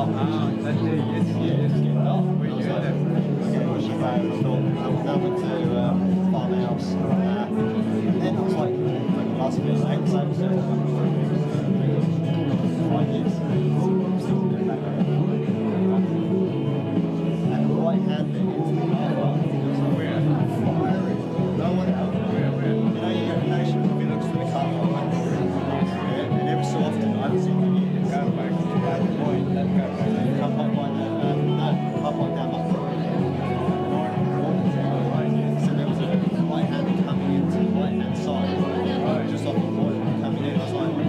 That day, yes. We knew that. I went to farmhouse, and then I was like, last year, I was able to 5 years. Still doing that. And the right hand bit is Where? no one else. Where? You know, you have a nation of looks for the car. And every so often, I haven't seen them years. Car park. Car park by the, no, car park down by so there was a right hand coming into the right hand side, just off the border coming in. I was like, 1,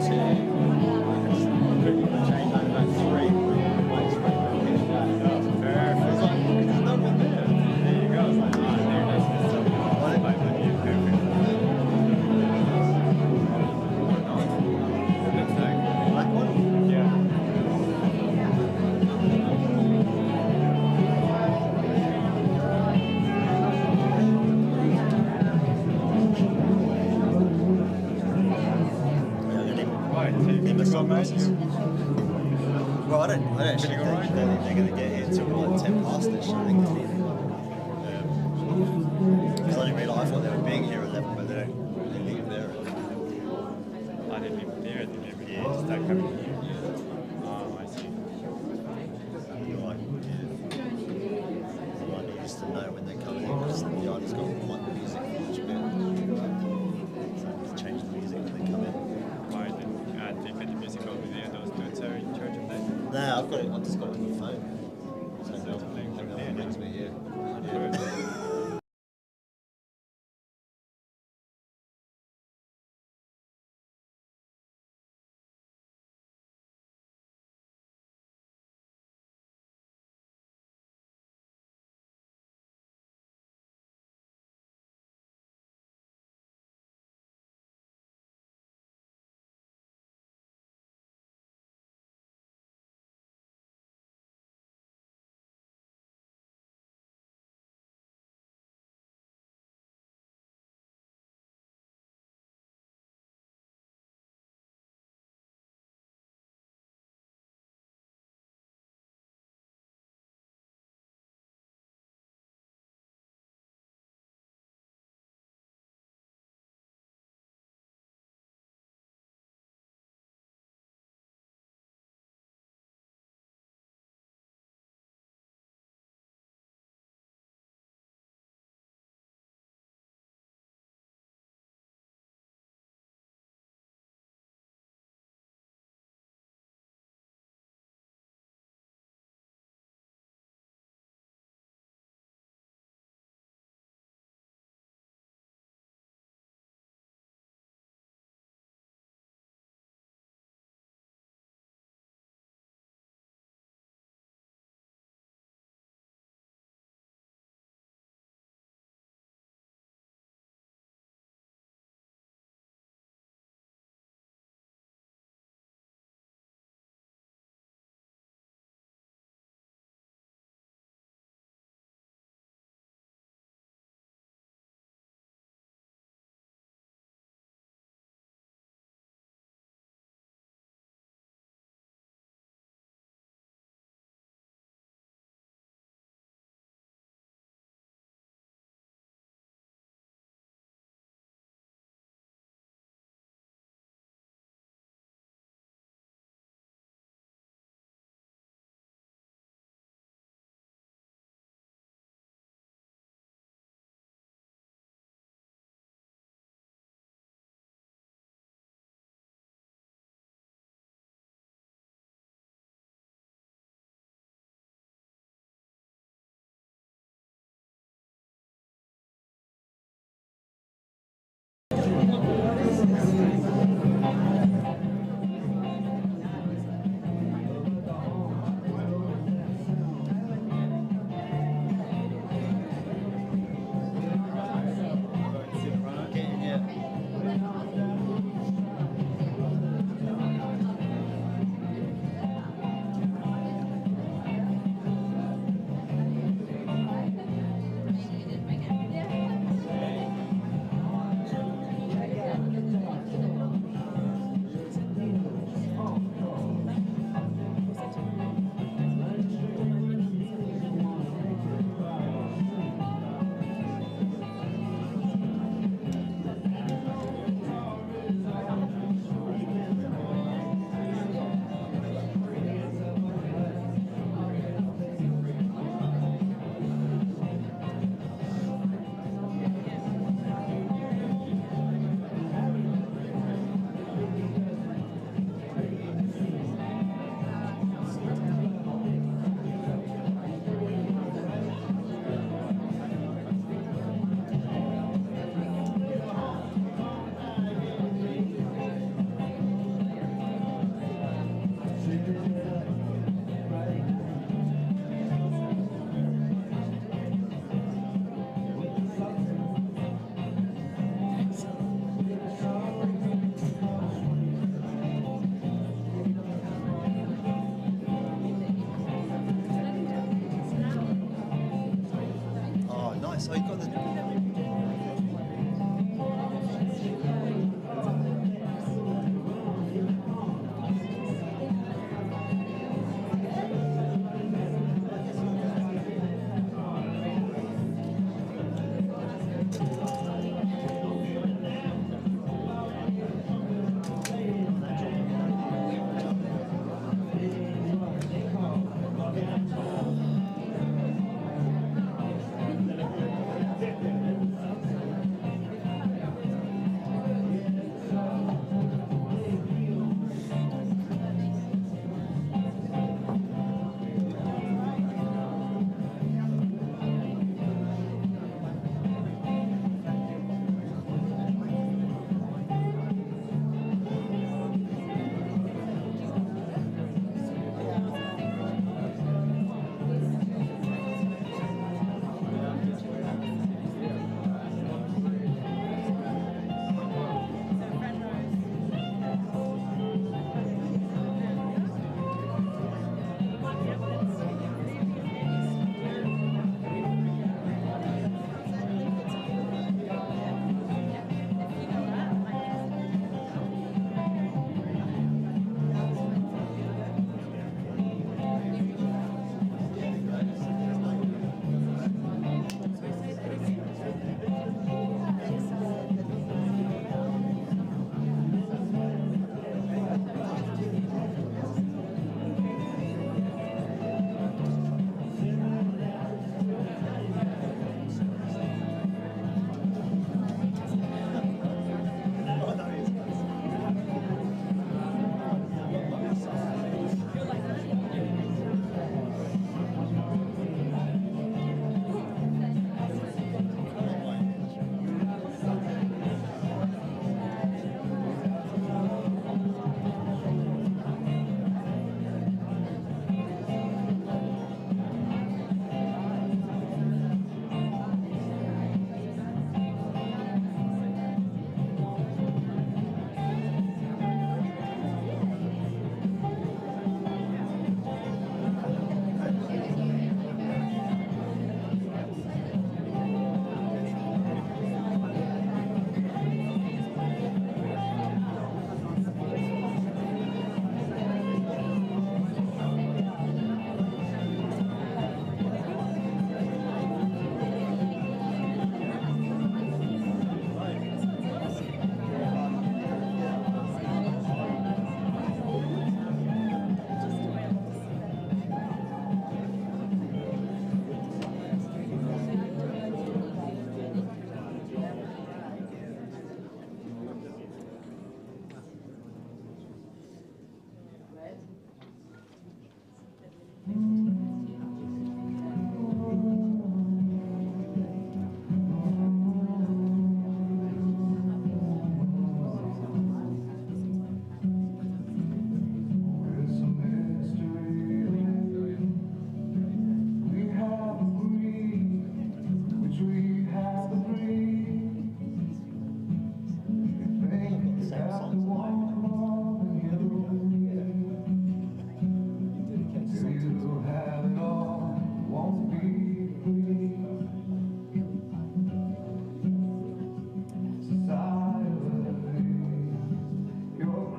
2, quickly change over about 3. I was like, there's no one there. There you go. I was like, there, that's the stuff. Perfect. Looks like. Black one? Yeah. Right, so you can go Sunglasses. Well, I don't actually Feeling think alright? they're going to get here till like 10 past ish, I think. Because I didn't realise, I thought they were being here at 11, but they leave there. I didn't live there, they never did. Just start coming here. Oh, I see. You're like, I might need us to know when they're coming in, because the artist's got like music for each bit. So I just change the music when they come in. Right, then I think that the music over there, those dudes are in charge of that. Nah, I've just got it on the phone. So they'll play from there, next me here. Good.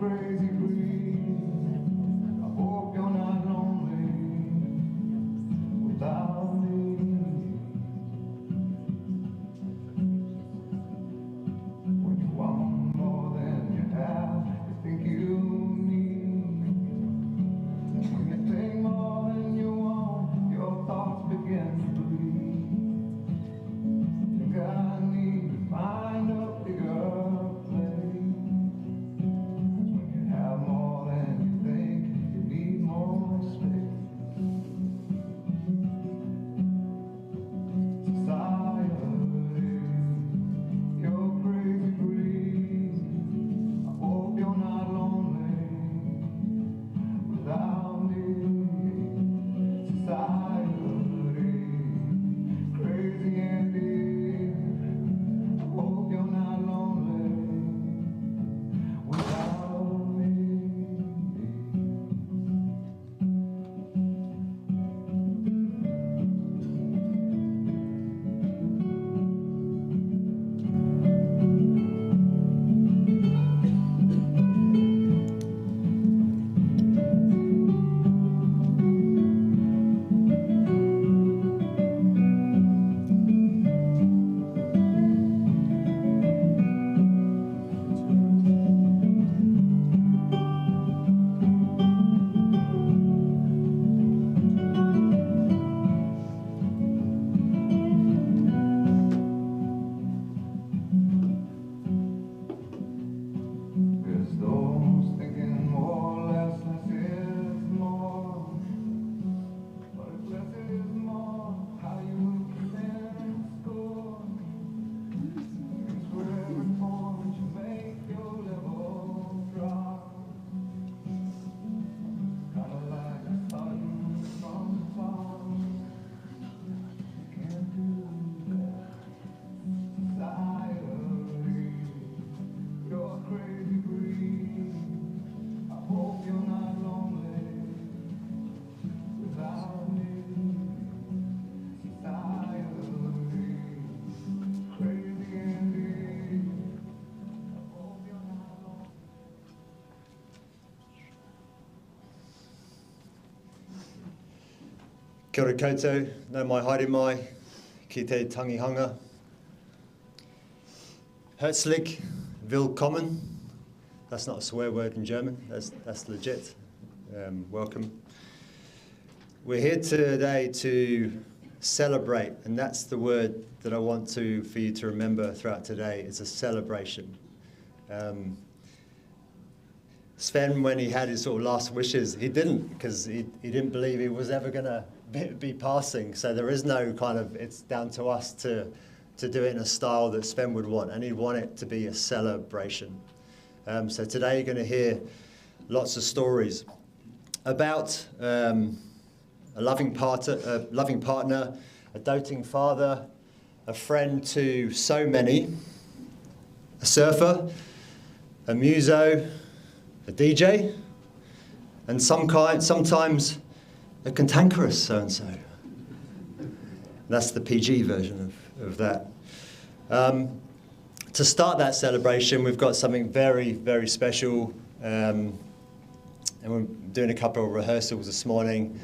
crazy breeze. I hope you're not lonely without me. When you want more than you have, you think you need. When you think more than you want, your thoughts begin to bleed. Think I need to find a bigger place. When you have more than you think, you need more space. Society, you're crazy breeze. I hope you're not lonely without me. Society, crazy Andy. I hope you're not lonely without me. There's those thinking more, less is more. But if less is more, how you can score? It's for every point you make, your level drop. Kinda like a sudden from the top. You can't do that. Society, you're crazy breeze. I hope you're not lonely without me. Society, crazy Andy. I hope you're not lonely. Kia ora koutou, no mai haere mai, ki te tangihanga. Herzlich willkommen. That's not a swear word in German, that's legit. Welcome. We're here today to celebrate, and that's the word that I want for you to remember throughout today. It's a celebration. Sven, when he had his sort of last wishes, he didn't, because he didn't believe he was ever going to be passing. So there is no kind of, it's down to us to do it in a style that Sven would want, and he'd want it to be a celebration. So today you're going to hear lots of stories about a loving partner, a doting father, a friend to so many, a surfer, a muso, a DJ, and sometimes a cantankerous so-and-so. That's the PG version of that. To start that celebration, we've got something very, very special, and we're doing a couple of rehearsals this morning.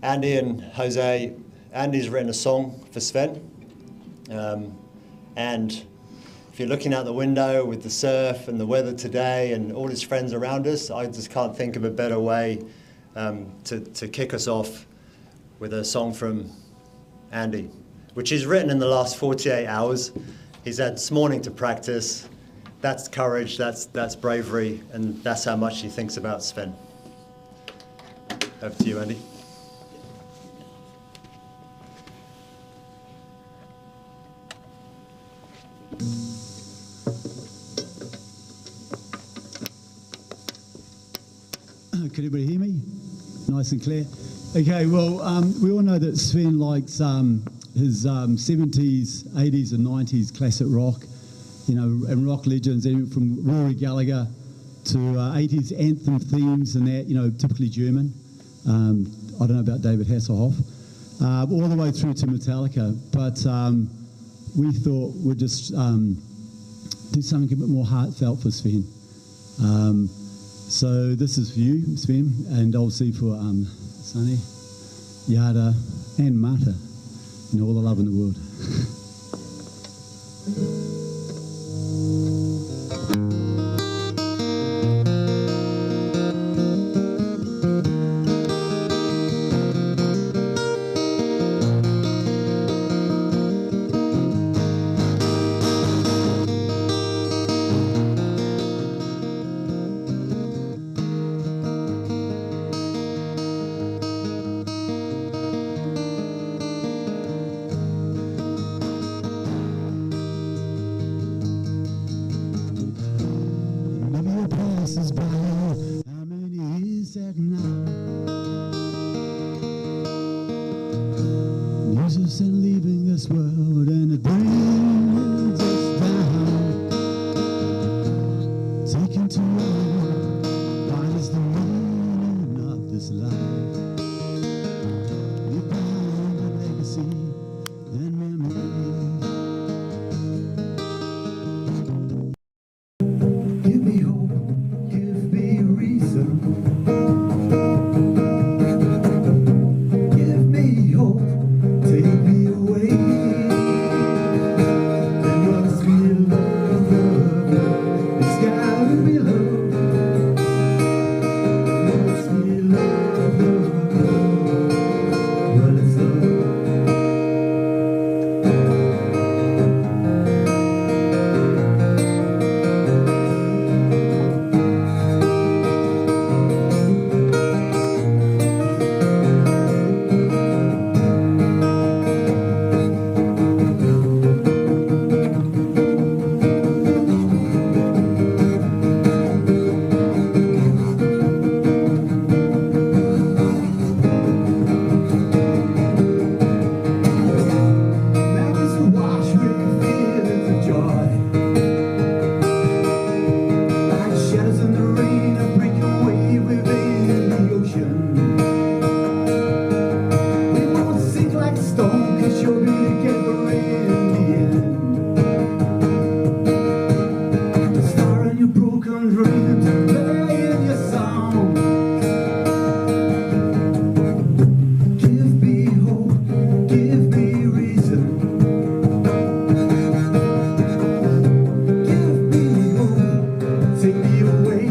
Andy and Jose, Andy's written a song for Sven, and if you're looking out the window with the surf and the weather today and all his friends around us, I just can't think of a better way to kick us off with a song from Andy, which he's written in the last 48 hours. He's had this morning to practice. That's courage, that's bravery, and that's how much he thinks about Sven. Over to you, Andy. Can everybody hear me? Nice and clear. Okay, well, we all know that Sven likes his 70s, 80s and 90s classic rock, you know, and rock legends, from Rory Gallagher to 80s anthem themes and that, you know, typically German. I don't know about David Hasselhoff. All the way through to Metallica. But we thought we'd just do something a bit more heartfelt for Sven. So this is for you, Sven, and obviously for Sanne, Yada, and Marta, and all the love in the world. Passes by, how many years that now? Jesus and leaving this world, and it brings us down. Taken too long, what is the meaning of this life? Leave behind a legacy and memories. Give me hope, give me reason. Give me hope, take me away. There must be love, love, love. It's gotta be love. There must be love, love, love. Well, it's love. Memories to wash with feelings of joy, like shadows in the rain, a breaking wave within the ocean. We won't sink like a stone, 'cause you'll be together in the end. The star in your broken dreams, playing your song. Give me hope, give me reason. Give me hope, take me away.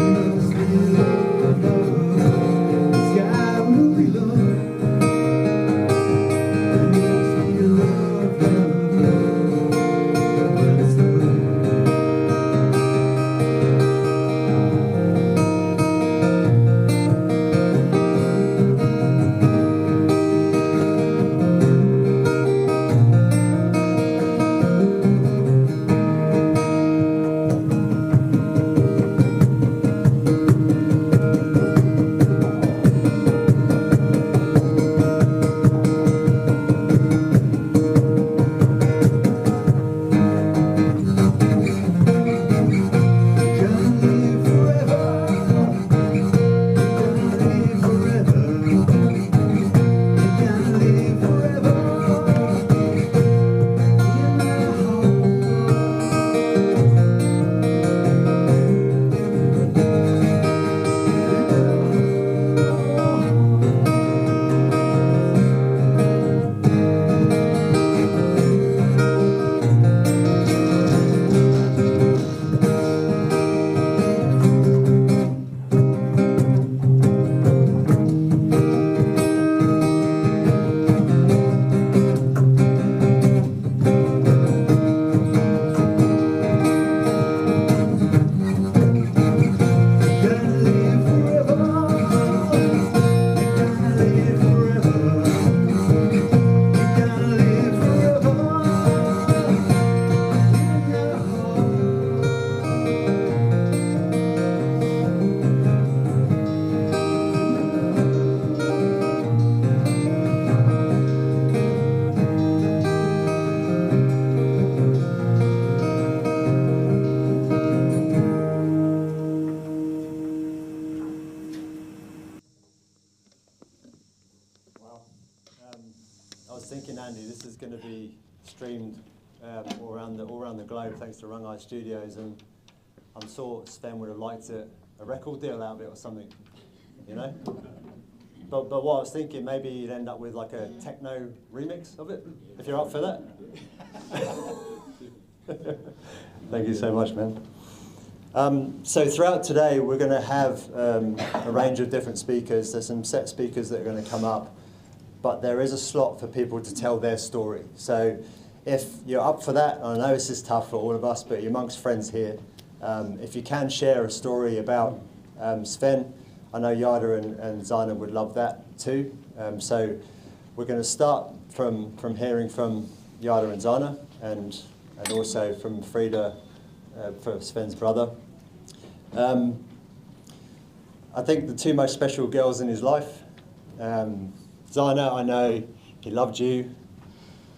There must be love, love, love. It's gotta be love. There must be love, love, love. Well, it's love. Can't live forever. Can't live forever. Can't live forever. In my Can't live forever. Can't live forever. Can't live forever. Wow. I was thinking, Andy, this is going to be streamed all around the globe, thanks to Rungai Studios, and I'm sure Sven would have liked a record deal out of it or something, you know? But what I was thinking, maybe you'd end up with like a techno remix of it, if you're up for that. Thank you so much, man. So throughout today, we're going to have a range of different speakers. There's some set speakers that are going to come up, but there is a slot for people to tell their story. So if you're up for that, I know this is tough for all of us, but you're amongst friends here. If you can share a story about Sven, I know Jade and Sanne would love that too. So we're going to start from hearing from Jade and Sanne, and also from Frida, for Sven's brother. I think the two most special girls in his life. Sanne, I know he loved you,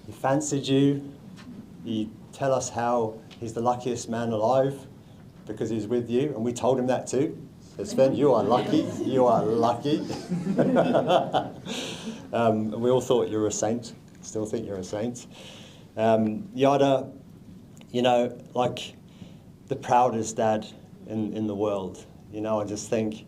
he fancied you. He tell us how he's the luckiest man alive because he's with you, and we told him that too. So Sven, you are lucky. You are lucky. We all thought you were a saint. Still think you're a saint. Jade, you know, like the proudest dad in the world. You know, I just think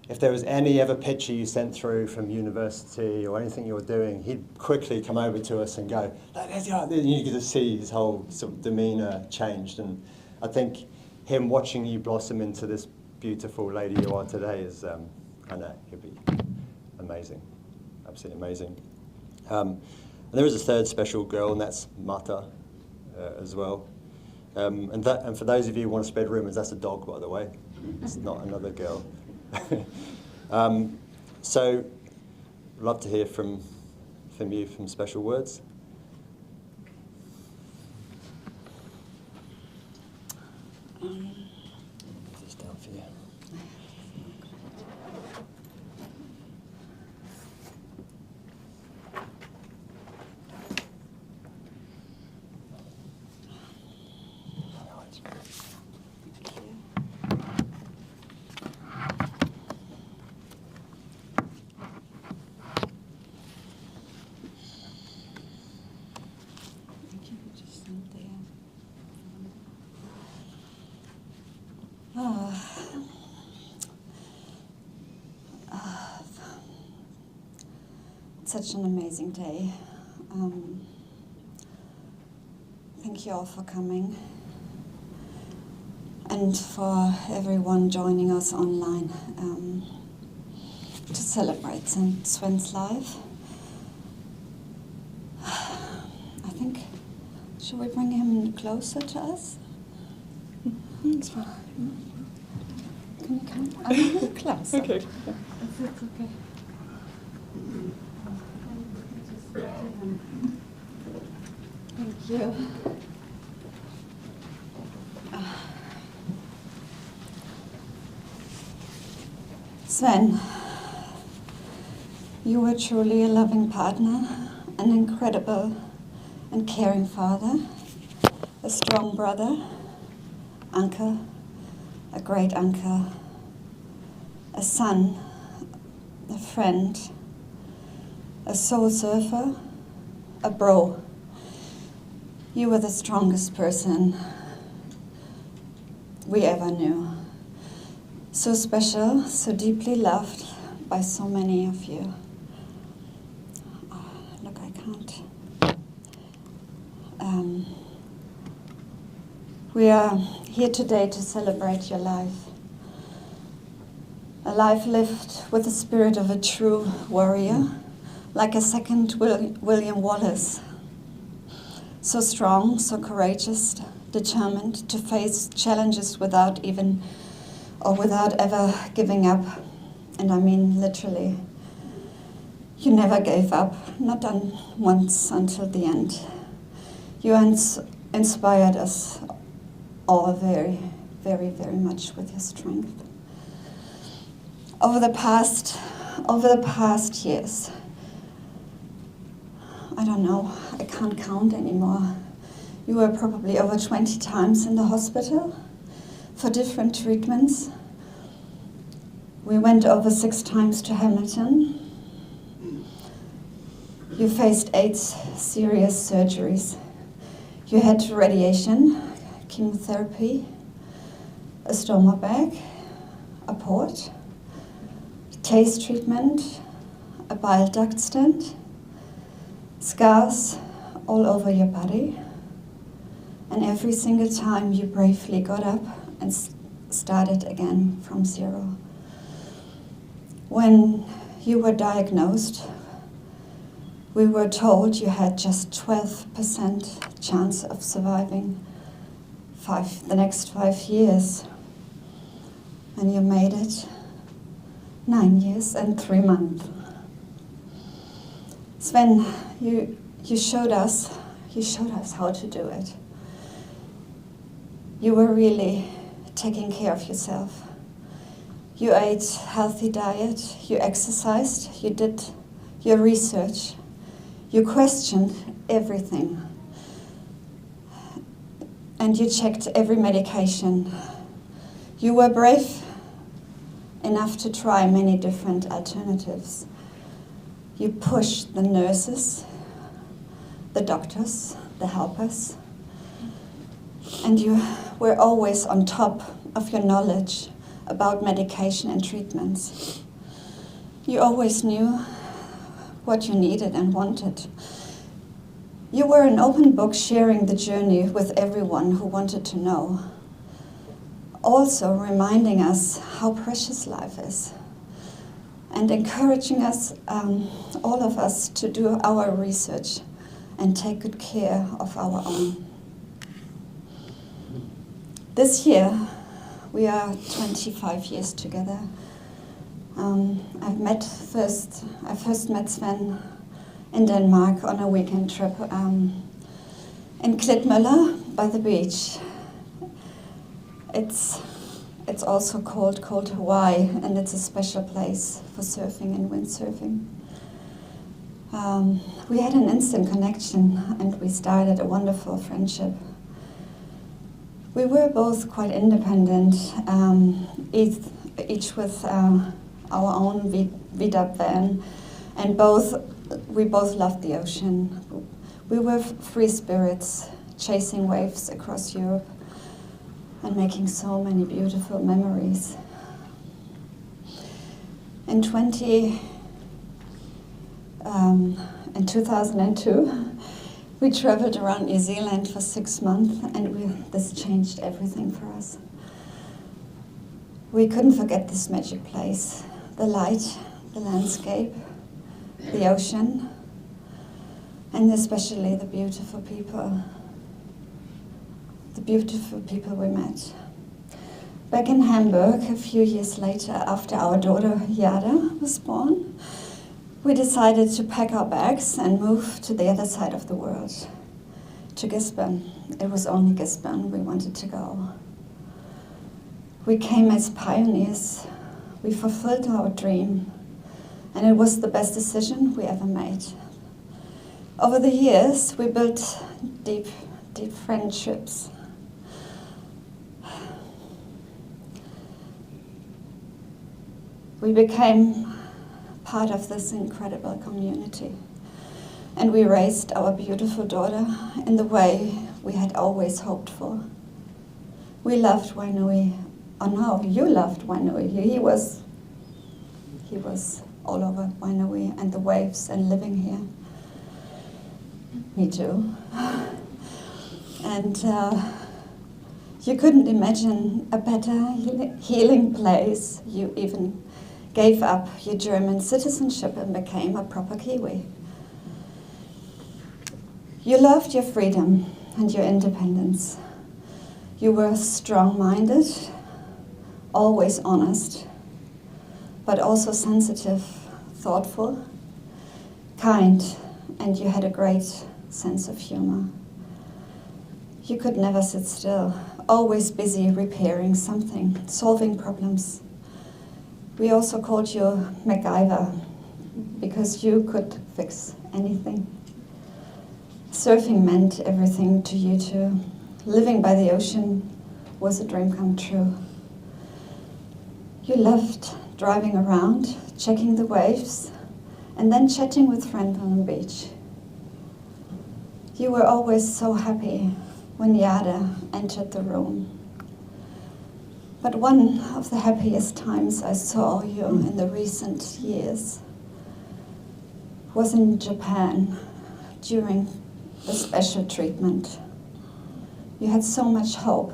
if there was any ever picture you sent through from university or anything you were doing, he'd quickly come over to us and go, and you could just see his whole sort of demeanour changed. And I think him watching you blossom into this beautiful lady you are today is, I know, he'll be amazing, absolutely amazing. And there is a third special girl, and that's Mata as well. And for those of you who want to spread rumours, that's a dog, by the way. It's not another girl. So, I'd love to hear from you, from special words. Just down for you. Such an amazing day. Thank you all for coming, and for everyone joining us online to celebrate Sven's life. I think, should we bring him closer to us? It's fine. Can you come a little closer? Okay. It's okay. Thank you. Sven, you were truly a loving partner, an incredible and caring father, a strong brother, uncle, a great uncle, a son, a friend, a soul surfer, a bro. You were the strongest person we ever knew. So special, so deeply loved by so many of you. Oh, look, I can't. We are here today to celebrate your life. A life lived with the spirit of a true warrior, like a second William Wallace. So strong, so courageous, determined to face challenges without ever giving up. And I mean literally. You never gave up, not once until the end. You inspired us all very, very, very much with your strength. Over the past years, I don't know, I can't count anymore. You were probably over 20 times in the hospital for different treatments. We went over 6 times to Hamilton. You faced 8 serious surgeries. You had radiation, chemotherapy, a stoma bag, a port, taste treatment, a bile duct stent, scars all over your body, and every single time you bravely got up and started again from zero. When you were diagnosed, we were told you had just 12% chance of surviving the next 5 years. And you made it 9 years and 3 months. Sven, you showed us how to do it. You were really taking care of yourself. You ate healthy diet, you exercised, you did your research, you questioned everything, and you checked every medication. You were brave enough to try many different alternatives. You pushed the nurses, the doctors, the helpers, and you were always on top of your knowledge about medication and treatments. You always knew what you needed and wanted. You were an open book, sharing the journey with everyone who wanted to know. Also reminding us how precious life is, and encouraging us, all of us, to do our research and take good care of our own. This year, we are 25 years together. I first met Sven in Denmark on a weekend trip in Klitmøller by the beach. It's also called Hawaii, and it's a special place for surfing and windsurfing. We had an instant connection, and we started a wonderful friendship. We were both quite independent, each with our own VW van, and we both loved the ocean. We were free spirits, chasing waves across Europe and making so many beautiful memories. In 2002, we traveled around New Zealand for 6 months, and this changed everything for us. We couldn't forget this magic place, the light, the landscape, the ocean, and especially the beautiful people we met. Back in Hamburg, a few years later, after our daughter Jade was born, we decided to pack our bags and move to the other side of the world, to Gisborne. It was only Gisborne we wanted to go. We came as pioneers. We fulfilled our dream, and it was the best decision we ever made. Over the years, we built deep, deep friendships. We became part of this incredible community, and we raised our beautiful daughter in the way we had always hoped for. We loved Wainui. Oh no, you loved Wainui. He was all over Wainui and the waves and living here. Me too. And you couldn't imagine a better healing place. You even gave up your German citizenship and became a proper Kiwi. You loved your freedom and your independence. You were strong-minded, always honest, but also sensitive, thoughtful, kind, and you had a great sense of humor. You could never sit still, always busy repairing something, solving problems. We also called you MacGyver, because you could fix anything. Surfing meant everything to you too. Living by the ocean was a dream come true. You loved driving around, checking the waves, and then chatting with friends on the beach. You were always so happy when Jade entered the room. But one of the happiest times I saw you in the recent years was in Japan during the special treatment. You had so much hope,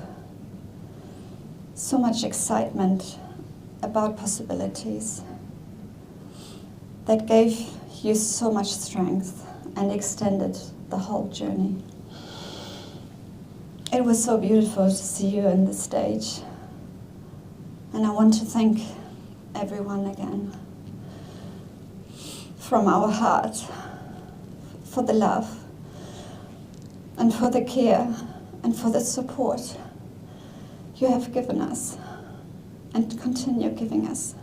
so much excitement about possibilities that gave you so much strength and extended the whole journey. It was so beautiful to see you on the stage. And I want to thank everyone again from our heart for the love and for the care and for the support you have given us and continue giving us.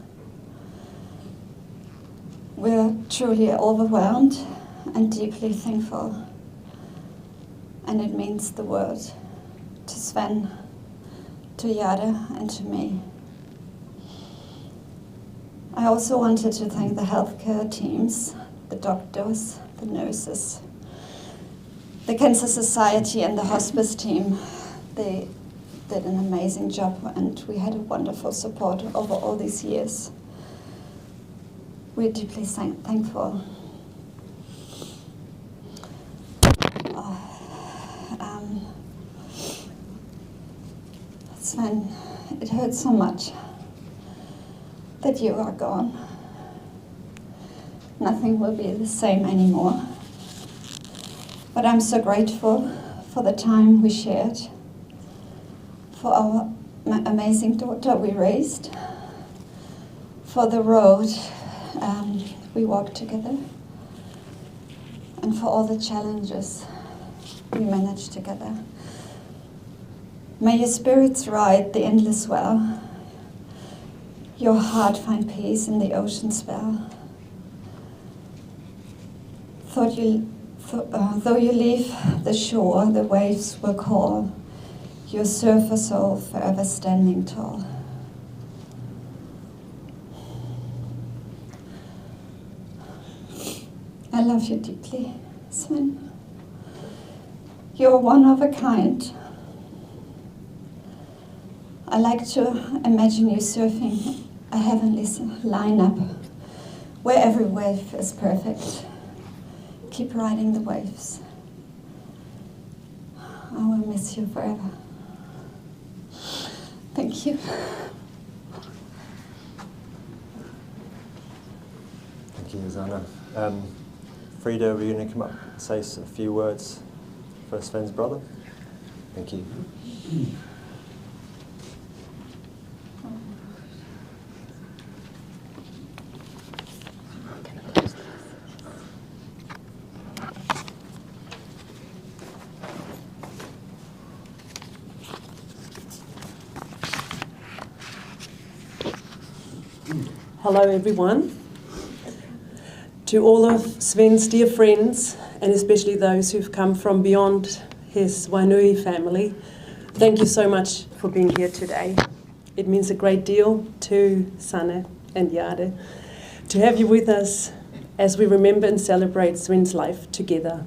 We're truly overwhelmed and deeply thankful, and it means the world to Sven, to Jade, and to me. I also wanted to thank the healthcare teams, the doctors, the nurses, the Cancer Society and the hospice team. They did an amazing job, and we had a wonderful support over all these years. We're deeply thankful. Sven, it hurts so much that you are gone. Nothing will be the same anymore. But I'm so grateful for the time we shared, for our amazing daughter we raised, for the road we walked together, and for all the challenges we managed together. May your spirits ride the endless well, your heart find peace in the ocean spell. Though you leave the shore, the waves will call, your surfer soul forever standing tall. I love you deeply, Sven. You're one of a kind. I like to imagine you surfing a heavenly lineup where every wave is perfect. Keep riding the waves. I will miss you forever. Thank you. Thank you, Sanne. Frida, were you going to come up and say a few words for Sven's brother? Thank you. Hello everyone. To all of Sven's dear friends, and especially those who've come from beyond his Wainui family, thank you so much for being here today. It means a great deal to Sanne and Jade to have you with us as we remember and celebrate Sven's life together.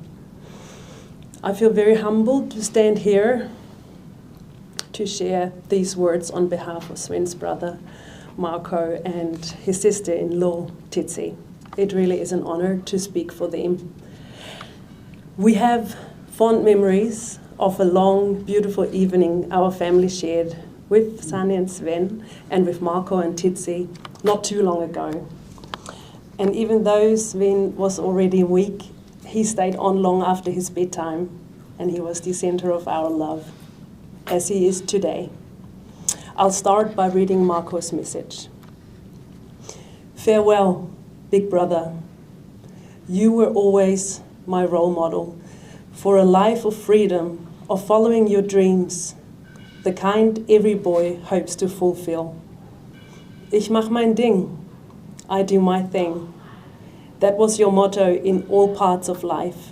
I feel very humbled to stand here to share these words on behalf of Sven's brother, Marco, and his sister-in-law, Titsi. It really is an honor to speak for them. We have fond memories of a long, beautiful evening our family shared with Sanne and Sven and with Marco and Titsi not too long ago. And even though Sven was already weak, he stayed on long after his bedtime, and he was the center of our love, as he is today. I'll start by reading Marco's message. Farewell, big brother. You were always my role model for a life of freedom, of following your dreams, the kind every boy hopes to fulfill. Ich mach mein Ding. I do my thing. That was your motto in all parts of life.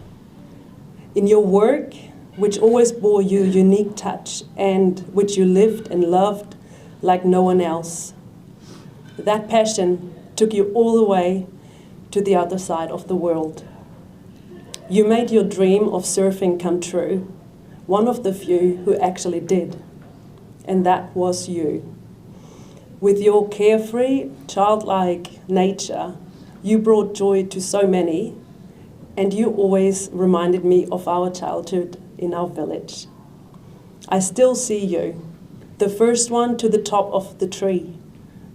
In your work, which always bore you unique touch and which you lived and loved like no one else. That passion took you all the way to the other side of the world. You made your dream of surfing come true, one of the few who actually did, and that was you. With your carefree, childlike nature, you brought joy to so many, and you always reminded me of our childhood in our village. I still see you, the first one to the top of the tree,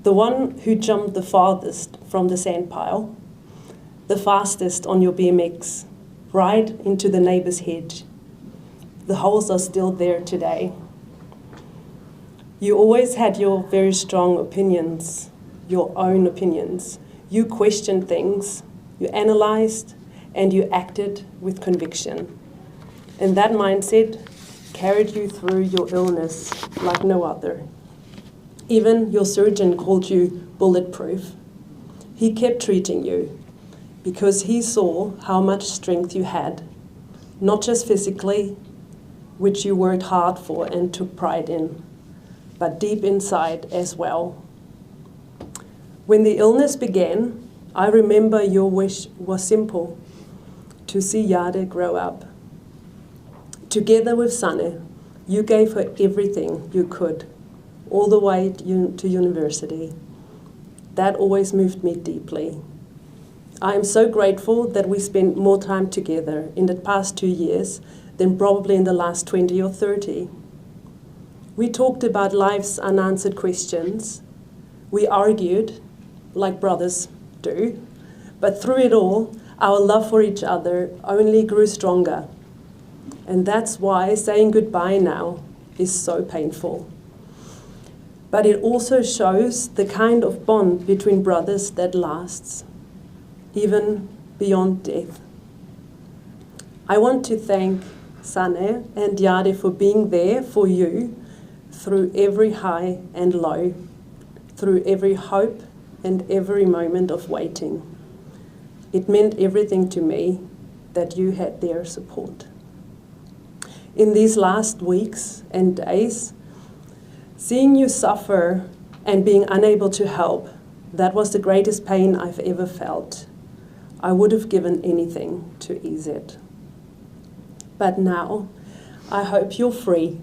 the one who jumped the farthest from the sand pile, the fastest on your BMX, right into the neighbor's hedge. The holes are still there today. You always had your very strong opinions, your own opinions. You questioned things, you analyzed, and you acted with conviction. And that mindset carried you through your illness like no other. Even your surgeon called you bulletproof. He kept treating you because he saw how much strength you had, not just physically, which you worked hard for and took pride in, but deep inside as well. When the illness began, I remember your wish was simple, to see Jade grow up. Together with Sanne, you gave her everything you could, all the way to university. That always moved me deeply. I am so grateful that we spent more time together in the past 2 years than probably in the last 20 or 30. We talked about life's unanswered questions. We argued, like brothers do, but through it all, our love for each other only grew stronger. And that's why saying goodbye now is so painful. But it also shows the kind of bond between brothers that lasts, even beyond death. I want to thank Sanne and Jade for being there for you through every high and low, through every hope and every moment of waiting. It meant everything to me that you had their support. In these last weeks and days, seeing you suffer and being unable to help, that was the greatest pain I've ever felt. I would have given anything to ease it. But now, I hope you're free,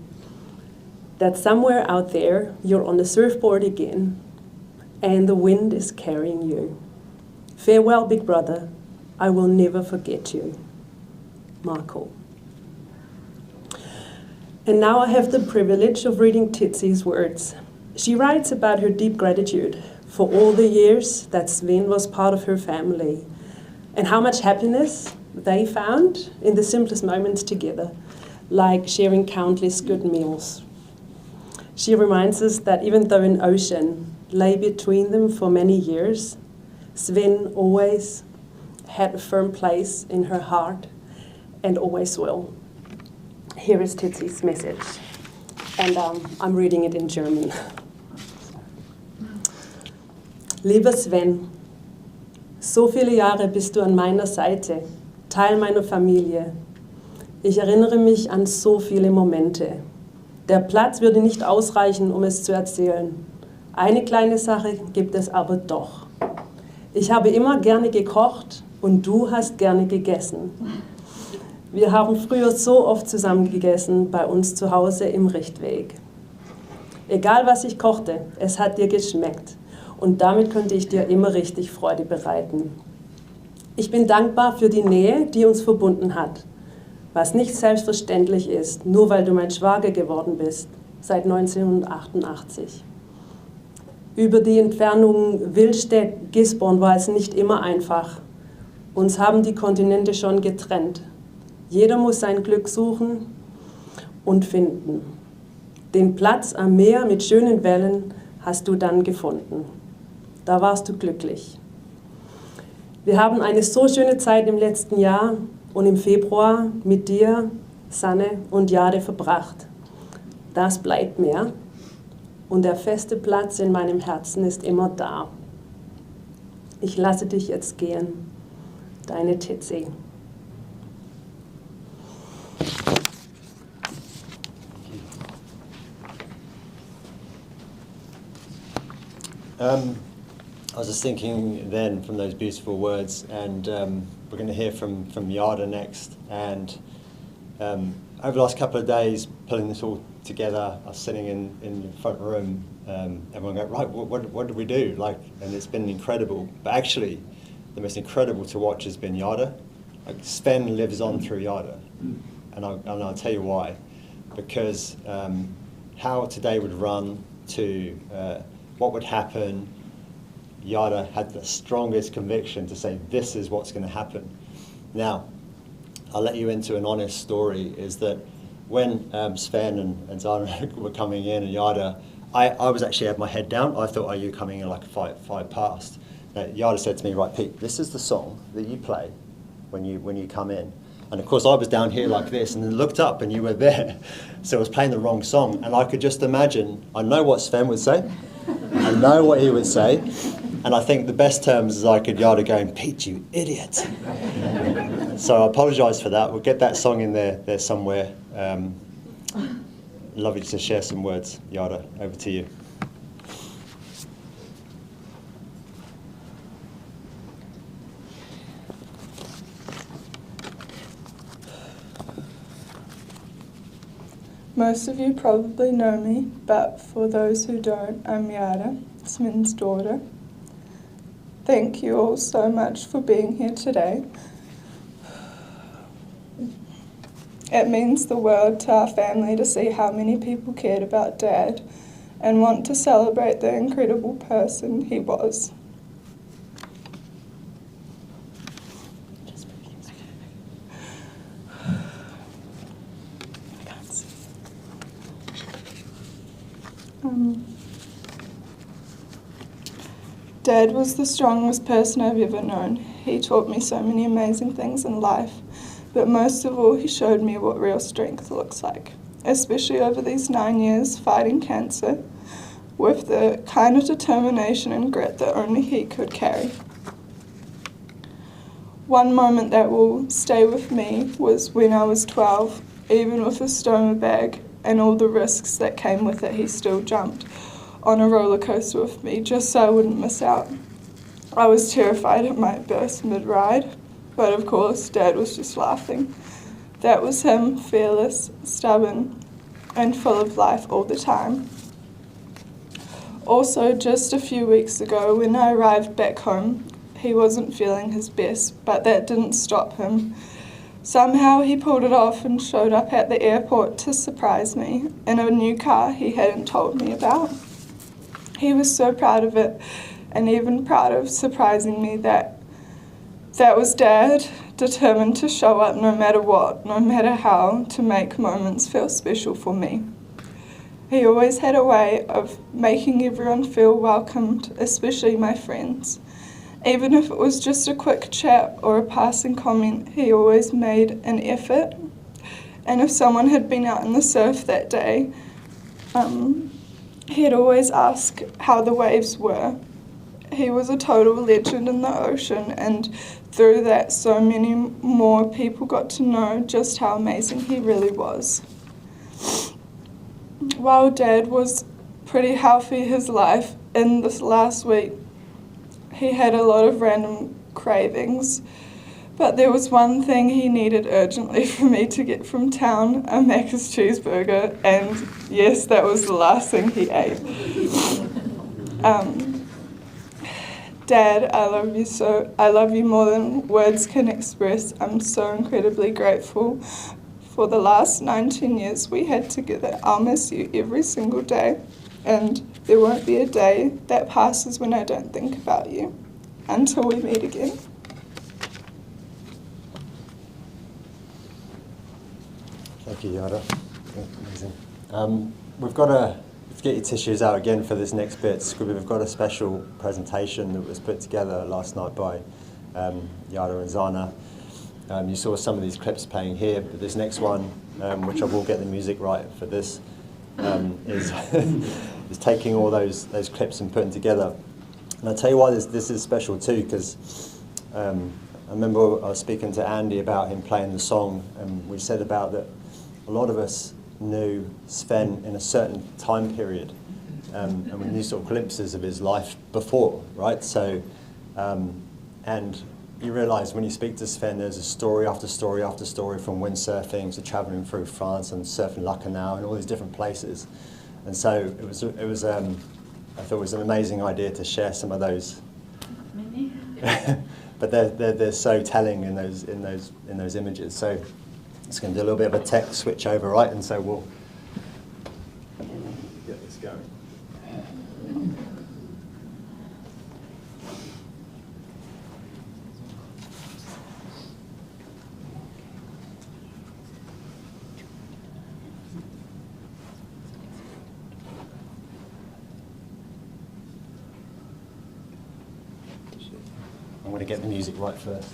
that somewhere out there you're on the surfboard again and the wind is carrying you. Farewell, big brother. I will never forget you. Marco. And now I have the privilege of reading Titsy's words. She writes about her deep gratitude for all the years that Sven was part of her family and how much happiness they found in the simplest moments together, like sharing countless good meals. She reminds us that even though an ocean lay between them for many years, Sven always had a firm place in her heart and always will. Here is Titsy's message, and I'm reading it in German. Lieber Sven, so viele Jahre bist du an meiner Seite, Teil meiner Familie. Ich erinnere mich an so viele Momente. Der Platz würde nicht ausreichen, um es zu erzählen. Eine kleine Sache gibt es aber doch. Ich habe immer gerne gekocht und du hast gerne gegessen. Wir haben früher so oft zusammen gegessen bei uns zu Hause im Richtweg. Egal was ich kochte, es hat dir geschmeckt und damit konnte ich dir immer richtig Freude bereiten. Ich bin dankbar für die Nähe, die uns verbunden hat, was nicht selbstverständlich ist, nur weil du mein Schwager geworden bist, seit 1988. Über die Entfernung Willstedt-Gisborne war es nicht immer einfach. Uns haben die Kontinente schon getrennt. Jeder muss sein Glück suchen und finden. Den Platz am Meer mit schönen Wellen hast du dann gefunden. Da warst du glücklich. Wir haben eine so schöne Zeit im letzten Jahr und im Februar mit dir, Sanne und Jade verbracht. Das bleibt mir und der feste Platz in meinem Herzen ist immer da. Ich lasse dich jetzt gehen. Deine Titsy. I was just thinking then from those beautiful words, and we're going to hear from Jade next. And over the last couple of days, pulling this all together, us sitting in the front room, everyone go, right, what do we do? Like, and it's been incredible. But actually, the most incredible to watch has been Jade. Like, Sven lives on through Jade, and I'll tell you why. Because how today would run to what would happen, Jade had the strongest conviction to say, this is what's going to happen. Now, I'll let you into an honest story, is that when Sven and Sanne were coming in, and Jade, I was actually had my head down. I thought, are you coming in like five past? Jade said to me, right, Pete, this is the song that you play when you come in. And of course I was down here like this, and then looked up and you were there. So I was playing the wrong song, and I could just imagine, I know what Sven would say, I know what he would say, and I think the best terms is I could Jade going, Pete, you idiot. So I apologise for that. We'll get that song in there somewhere. Love you to share some words. Jade, over to you. Most of you probably know me, but for those who don't, I'm Jade, Sven's daughter. Thank you all so much for being here today. It means the world to our family to see how many people cared about Dad and want to celebrate the incredible person he was. Dad was the strongest person I've ever known. He taught me so many amazing things in life, but most of all, he showed me what real strength looks like, especially over these 9 years fighting cancer with the kind of determination and grit that only he could carry. One moment that will stay with me was when I was 12, even with a stoma bag and all the risks that came with it, he still jumped on a roller coaster with me just so I wouldn't miss out. I was terrified it might burst mid-ride, but of course Dad was just laughing. That was him, fearless, stubborn, and full of life all the time. Also, just a few weeks ago when I arrived back home, he wasn't feeling his best, but that didn't stop him. Somehow he pulled it off and showed up at the airport to surprise me in a new car he hadn't told me about. He was so proud of it, and even proud of surprising me that was Dad, determined to show up no matter what, no matter how, to make moments feel special for me. He always had a way of making everyone feel welcomed, especially my friends. Even if it was just a quick chat or a passing comment, he always made an effort. And if someone had been out in the surf that day, he'd always ask how the waves were. He was a total legend in the ocean, and through that so many more people got to know just how amazing he really was. While Dad was pretty healthy his life, in this last week he had a lot of random cravings, but there was one thing he needed urgently for me to get from town, a Macca's cheeseburger, and yes, that was the last thing he ate. Dad, I love you so. I love you more than words can express. I'm so incredibly grateful for the last 19 years we had together. I'll miss you every single day, and there won't be a day that passes when I don't think about you. Until we meet again. Thank you, Jade. Amazing. We've got to get your tissues out again for this next bit. We've got a special presentation that was put together last night by Jade and Sanne. You saw some of these clips playing here, but this next one, which I will get the music right for this, is taking all those clips and putting together. And I'll tell you why this is special too, because I remember I was speaking to Andy about him playing the song, and we said about that a lot of us knew Sven in a certain time period, and we knew sort of glimpses of his life before, right? So, and you realise when you speak to Sven, there's a story after story after story, from windsurfing to travelling through France and surfing Lucknow and all these different places. And so it was I thought it was an amazing idea to share some of those. But they're so telling in those images. So it's going to do a little bit of a tech switch over, right? And so we'll get this going. I'm going to get the music right first.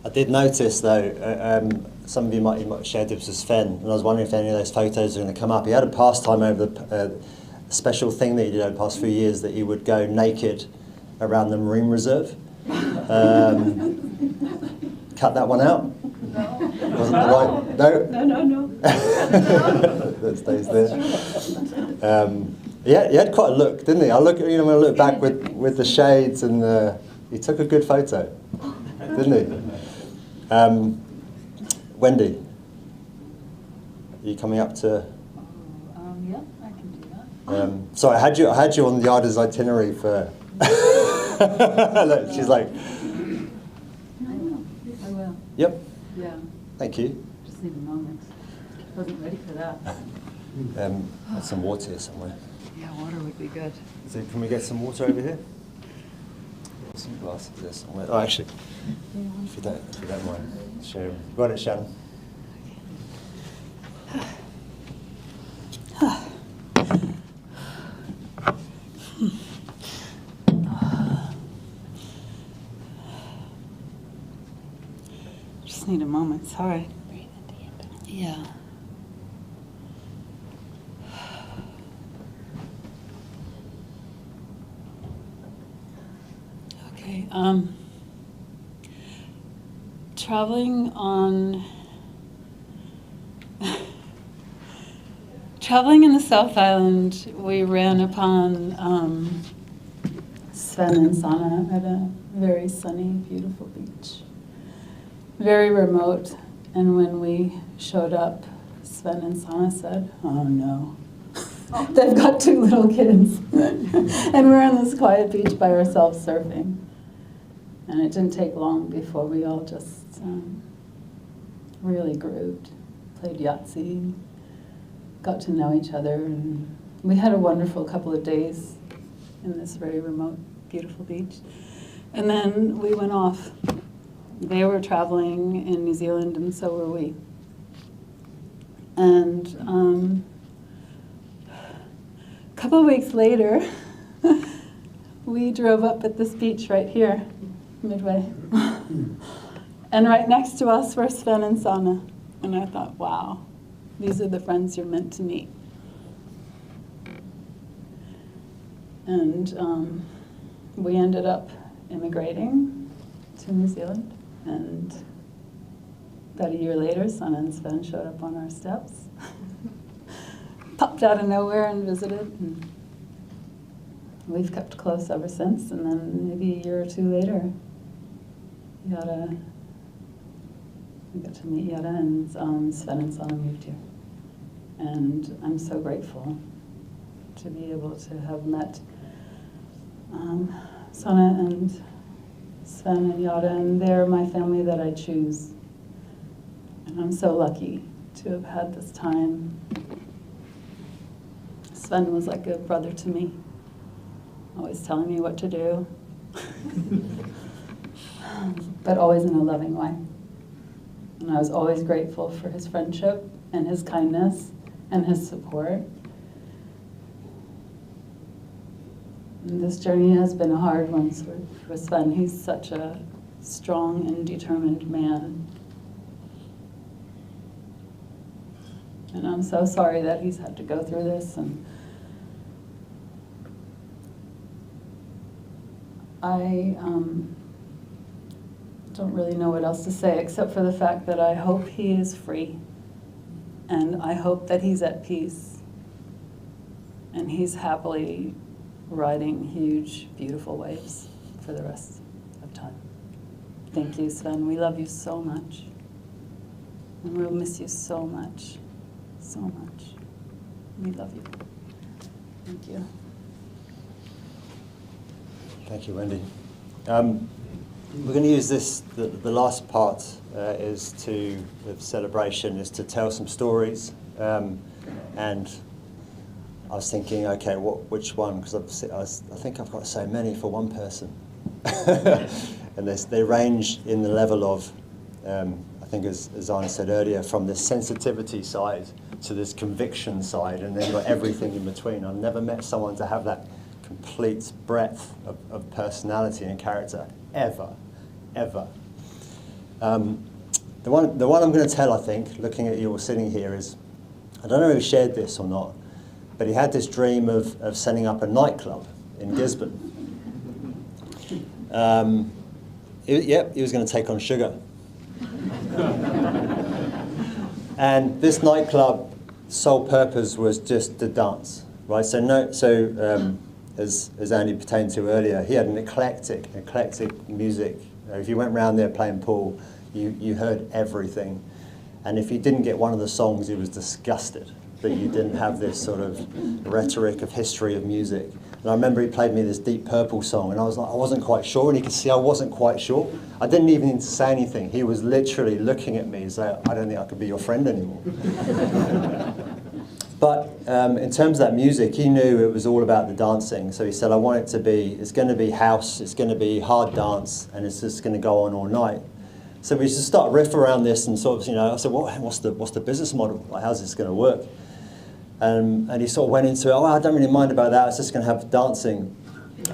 I did notice though, some of you might have shared this with Sven, and I was wondering if any of those photos are going to come up. He had a pastime over special thing that he did over the past few years, that he would go naked around the marine reserve. Cut that one out. Wasn't the right? No. That stays there. Yeah, he had quite a look, didn't he? When I look back with the shades and he took a good photo, didn't he? Wendy, are you coming up to? Yeah, I can do that. Sorry, I had you on the Yada's itinerary for. Look, she's like. I will. Yep. Yeah. Thank you. Just need a moment. Wasn't ready for that. There's some water here somewhere. Yeah, water would be good. So can we get some water over here? Some glasses there somewhere. Oh, actually, if you don't mind, share. Got it, Shannon. Just need a moment. Sorry. Yeah. Okay. Traveling in the South Island, we ran upon Sven and Sanne at a very sunny, beautiful beach. Very remote, and when we showed up, Sven and Sanne said, "Oh no, they've got 2 little kids." And we're on this quiet beach by ourselves surfing. And it didn't take long before we all just really grooved, played Yahtzee, got to know each other, and we had a wonderful couple of days in this very remote, beautiful beach. And then we went off. They were traveling in New Zealand, and so were we. And a couple of weeks later, we drove up at this beach right here, Midway. And right next to us were Sven and Sanne. And I thought, wow, these are the friends you're meant to meet. And we ended up immigrating to New Zealand. And about a year later, Sanne and Sven showed up on our steps. Popped out of nowhere and visited. And we've kept close ever since. And then maybe a year or 2 later, we got to meet Jade and Sven and Sanne moved here. And I'm so grateful to be able to have met Sanne and Sven and Jade, and they're my family that I choose. And I'm so lucky to have had this time. Sven was like a brother to me, always telling me what to do, but always in a loving way. And I was always grateful for his friendship and his kindness and his support. And this journey has been a hard one for Sven. He's such a strong and determined man. And I'm so sorry that he's had to go through this. And I don't really know what else to say except for the fact that I hope he is free. And I hope that he's at peace. And he's happily riding huge, beautiful waves for the rest of time. Thank you, Sven. We love you so much. And we'll miss you so much, so much. We love you. Thank you. Thank you, Wendy. We're going to use this, the last part is to, the celebration is to tell some stories. And I was thinking, okay, which one? Because I think I've got so many for one person. And they range in the level of, I think as Anna said earlier, from this sensitivity side to this conviction side, and then got everything in between. I've never met someone to have that complete breadth of personality and character, ever. The one I'm going to tell, I think, looking at you all sitting here is, I don't know who shared this or not, but he had this dream of setting up a nightclub in Gisborne. He was going to take on sugar. And this nightclub sole purpose was just to dance, right? As Andy pertained to earlier, he had an eclectic music. If you went around there playing pool, you heard everything. And if you didn't get one of the songs, he was disgusted that you didn't have this sort of rhetoric of history of music. And I remember he played me this Deep Purple song, and I wasn't quite sure, and he could see I wasn't quite sure. I didn't even need to say anything. He was literally looking at me and saying, I don't think I could be your friend anymore. But in terms of that music, he knew it was all about the dancing. So he said, it's going to be house, it's going to be hard dance, and it's just going to go on all night. So we just start riff around this and sort of, I said, what's the business model? Like, how's this going to work? And he sort of went into it, I don't really mind about that, it's just going to have dancing.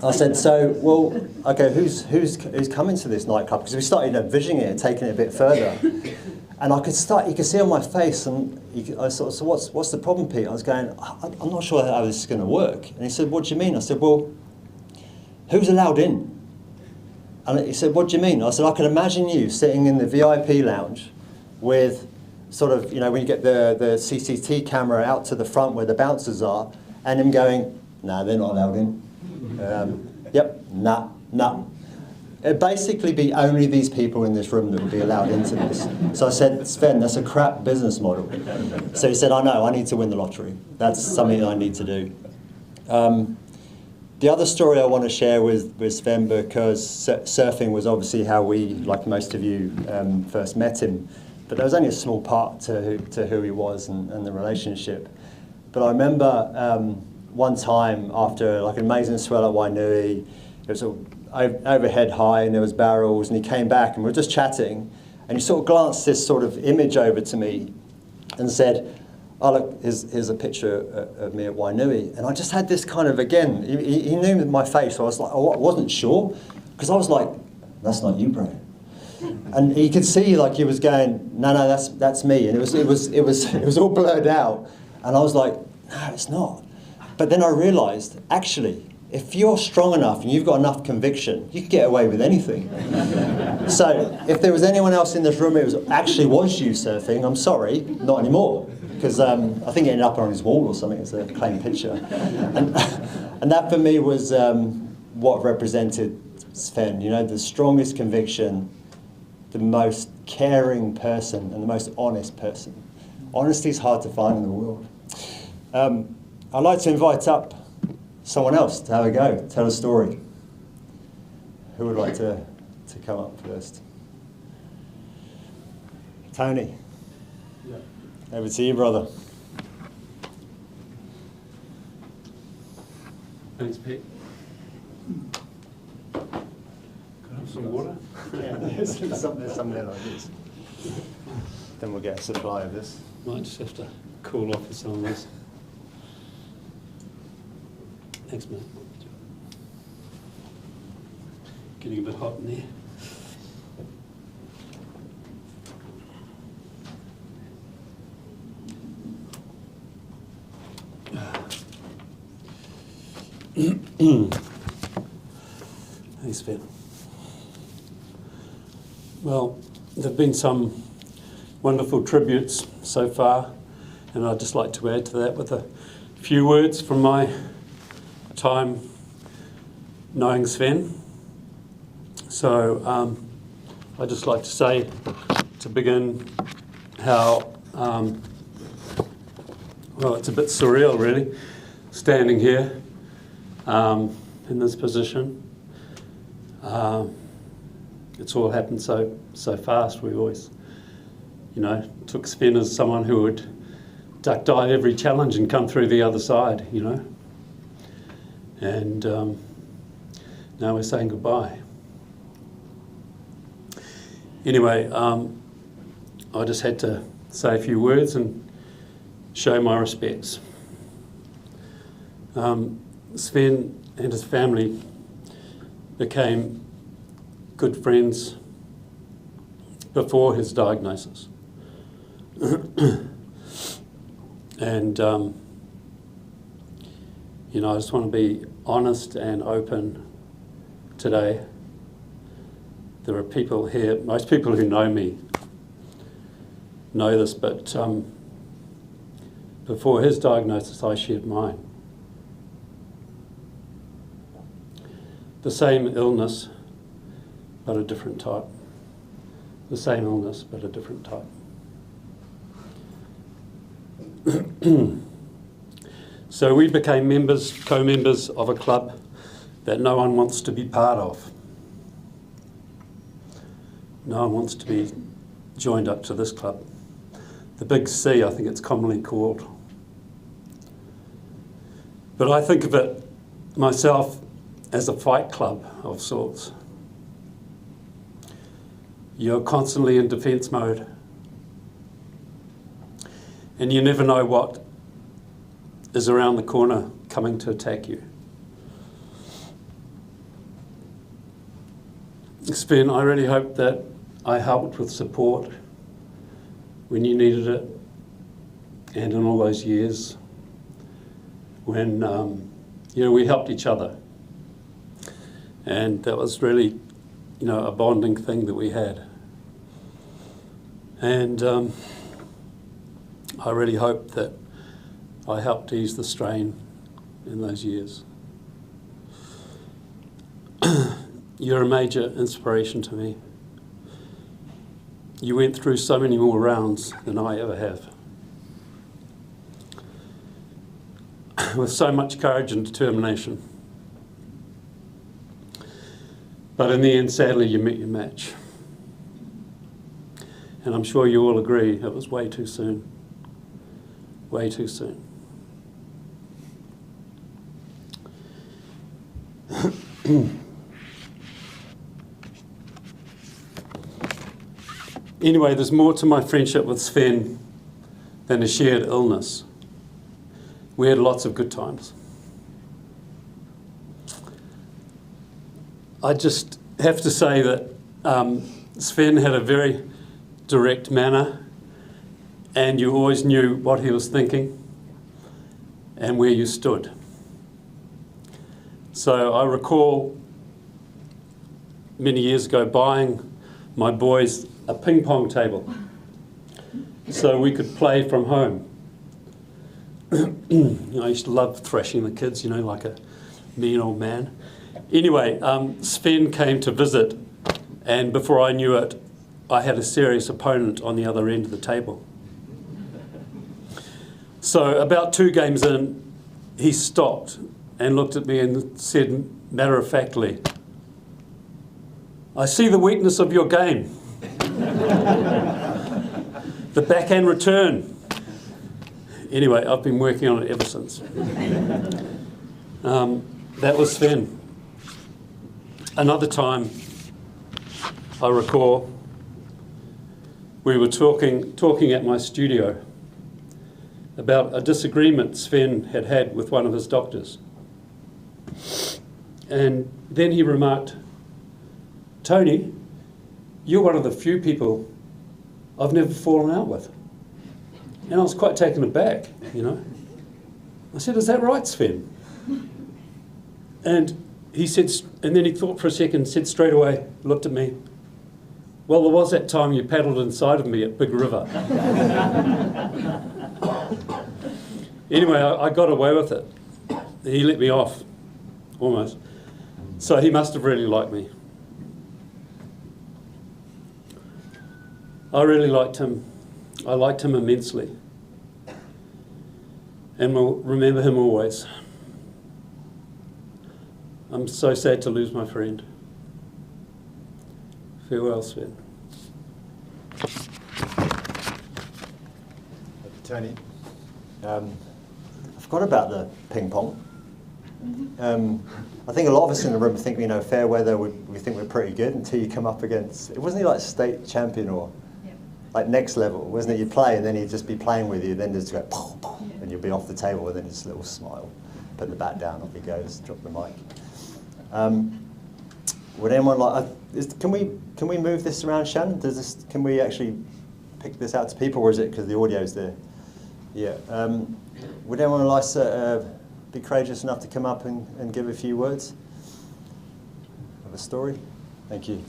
I said, okay, who's coming to this nightclub? Because we started envisioning it and taking it a bit further. And you could see on my face, and I sort of said, what's the problem, Pete? I was going, I'm not sure how this is going to work. And he said, what do you mean? I said, well, who's allowed in? And he said, what do you mean? I said, I can imagine you sitting in the VIP lounge with sort of, when you get the CCTV camera out to the front where the bouncers are, and him going, nah, they're not allowed in. Yep, nah. It'd basically be only these people in this room that would be allowed into this. So I said, Sven, that's a crap business model. So he said, I know, I need to win the lottery. That's something I need to do. The other story I want to share with Sven, because surfing was obviously how we, like most of you, first met him. But there was only a small part to who he was and the relationship. But I remember one time after like an amazing swell at Wainui, it was overhead high and there was barrels, and he came back and we were just chatting, and he sort of glanced this sort of image over to me and said, oh look, here's a picture of me at Wainui. And I just had this kind of, again, he knew my face, so I was like, I wasn't sure, because I was like, that's not you, bro. And he could see like he was going, no, that's me. And it was all blurred out. And I was like, no, it's not. But then I realized, actually, if you're strong enough and you've got enough conviction, you can get away with anything. So if there was anyone else in this room who was you surfing, I'm sorry, not anymore. Because I think it ended up on his wall or something as a claim picture. And that for me was what represented Sven, the strongest conviction, the most caring person and the most honest person. Honesty is hard to find in the world. I'd like to invite up someone else to have a go, tell a story. Who would like to come up first? Tony. Yeah. Over to you, brother. Thanks, Pete. Can I have some water? Yeah, there's some there like this. Then we'll get a supply of this. Might just have to cool off with some of this. Thanks, mate. Getting a bit hot in there. Thanks, Ben. Well, there have been some wonderful tributes so far, and I'd just like to add to that with a few words from my time knowing Sven. So I'd just like to say, to begin, how, well, it's a bit surreal, really, standing here in this position. It's all happened so fast. We always, took Sven as someone who would duck dive every challenge and come through the other side, And now we're saying goodbye. Anyway, I just had to say a few words and show my respects. Sven and his family became good friends before his diagnosis. And You know, I just want to be honest and open today. There are people here, most people who know me know this, but before his diagnosis, I shared mine. The same illness, but a different type. The same illness, but a different type. So we became members, co-members of a club that no one wants to be part of. No one wants to be joined up to this club. The Big C, I think it's commonly called. But I think of it myself as a fight club of sorts. You're constantly in defence mode. And you never know what is around the corner coming to attack you. Sven, I really hope that I helped with support when you needed it, and in all those years when we helped each other. And that was really, a bonding thing that we had. And I really hope that I helped ease the strain in those years. You're a major inspiration to me. You went through so many more rounds than I ever have. With so much courage and determination. But in the end, sadly, you met your match. And I'm sure you all agree it was way too soon. Way too soon. Anyway, there's more to my friendship with Sven than a shared illness. We had lots of good times. I just have to say that Sven had a very direct manner, and you always knew what he was thinking and where you stood. So I recall many years ago buying my boys a ping pong table so we could play from home. I used to love thrashing the kids, like a mean old man. Anyway, Sven came to visit, and before I knew it, I had a serious opponent on the other end of the table. So about 2 games in, he stopped and looked at me and said matter-of-factly, "I see the weakness of your game. The backhand return." Anyway, I've been working on it ever since. That was Sven. Another time, I recall, we were talking at my studio about a disagreement Sven had had with one of his doctors. And then he remarked, "Tony, you're one of the few people I've never fallen out with." And I was quite taken aback, I said, "Is that right, Sven?" And he said, and then he thought for a second, said straight away, looked at me, "Well, there was that time you paddled inside of me at Big River." Anyway, I got away with it. He let me off, almost. So he must have really liked me. I really liked him. I liked him immensely. And we'll remember him always. I'm so sad to lose my friend. Farewell, Sven. Tony, I forgot about the ping pong. I think a lot of us in the room think, fair weather, we think we're pretty good until you come up against, wasn't he like state champion or like next level, wasn't it? You play and then he'd just be playing with you, then just go, boom, boom, and you'll be off the table and then just a little smile, put the bat down, off he goes, drop the mic. Would anyone like, can we move this around, Shan? Can we actually pick this out to people, or is it because the audio's there? Yeah. Would anyone like to be courageous enough to come up and give a few words of a story? Thank you.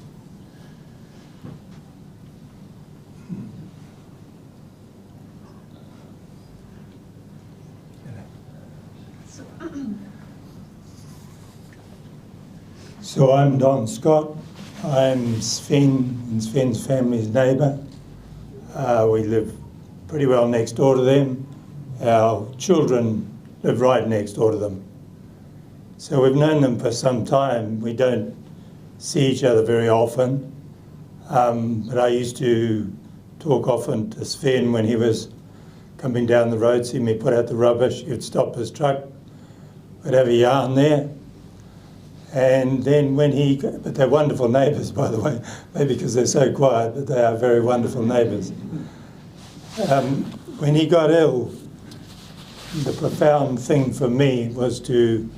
So I'm Don Scott. I'm Sven and Sven's family's neighbour. We live pretty well next door to them. Our children live right next door to them. So we've known them for some time. We don't see each other very often. But I used to talk often to Sven when he was coming down the road, see me put out the rubbish. He'd stop his truck. We'd have a yarn there. And then but they're wonderful neighbours, by the way, maybe because they're so quiet, but they are very wonderful neighbours. When he got ill, the profound thing for me was to